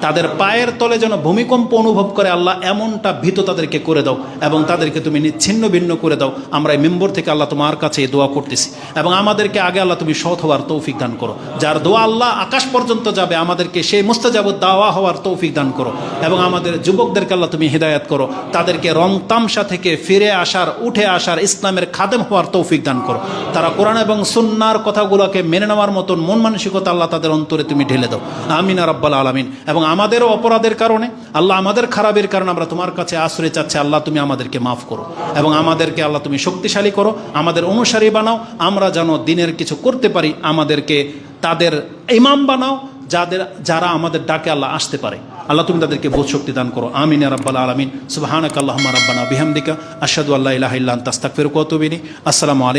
তাদের পায়ের তলে যেন ভূমিকম্প অনুভব করে আল্লাহ, এমনটা ভীত তাদেরকে করে দাও, এবং তাদেরকে তুমি নিচ্ছিন্ন ভিন্ন করে দাও। আমরা এই মেম্বর থেকে আল্লাহ তোমার কাছে এই দোয়া করতেছি, এবং আমাদেরকে আগে আল্লাহ তুমি সৎ হওয়ার তৌফিক দান করো। যার দোয়া আল্লাহ আকাশ পর্যন্ত যাবে, আমাদেরকে সেই মুস্তাজাবুদ দাওয়া হওয়ার তৌফিক দান করো, এবং আমাদের যুবকদেরকে আল্লাহ তুমি হিদায়াত করো, তাদেরকে রং তামসা থেকে ফিরে আসার, উঠে আসার, ইসলামের খাদেম হওয়ার তৌফিক দান করো। তারা কোরআন এবং সুন্নাহর কথাগুলোকে মেনে নেওয়ার মতন মন মানসিকতা আল্লাহ তাদের অন্তরে তুমি ঢেলে দাও, আমিন ইয়া রাব্বাল আলামিন। এবং আমাদেরও অপরাধের কারণে আল্লাহ, আমাদের খারাপের কারণে আমরা তোমার কাছে আশ্রয় চাচ্ছি, আল্লাহ তুমি আমাদেরকে মাফ করো, এবং আমাদেরকে আল্লাহ তুমি শক্তিশালী করো, আমাদের অনুসারী বানাও, আমরা যেন দিনের কিছু করতে পারি, আমাদেরকে তাদের ইমাম বানাও যারা আমাদের ডাকে আল্লাহ আসতে পারে। আল্লাহ তুমি তাদেরকে বোধ শক্তি দান করো, আমিন ইয়া রাব্বাল আলামিন। সুবহানাকা আল্লাহুম্মা রাব্বানা বিহামদিকা আশহাদু আল্লা ইলাহা ইল্লা আনতা আস্তাগফিরুকা ওয়া আতুবু ইলাইক। আসসালামু আলাইকুম।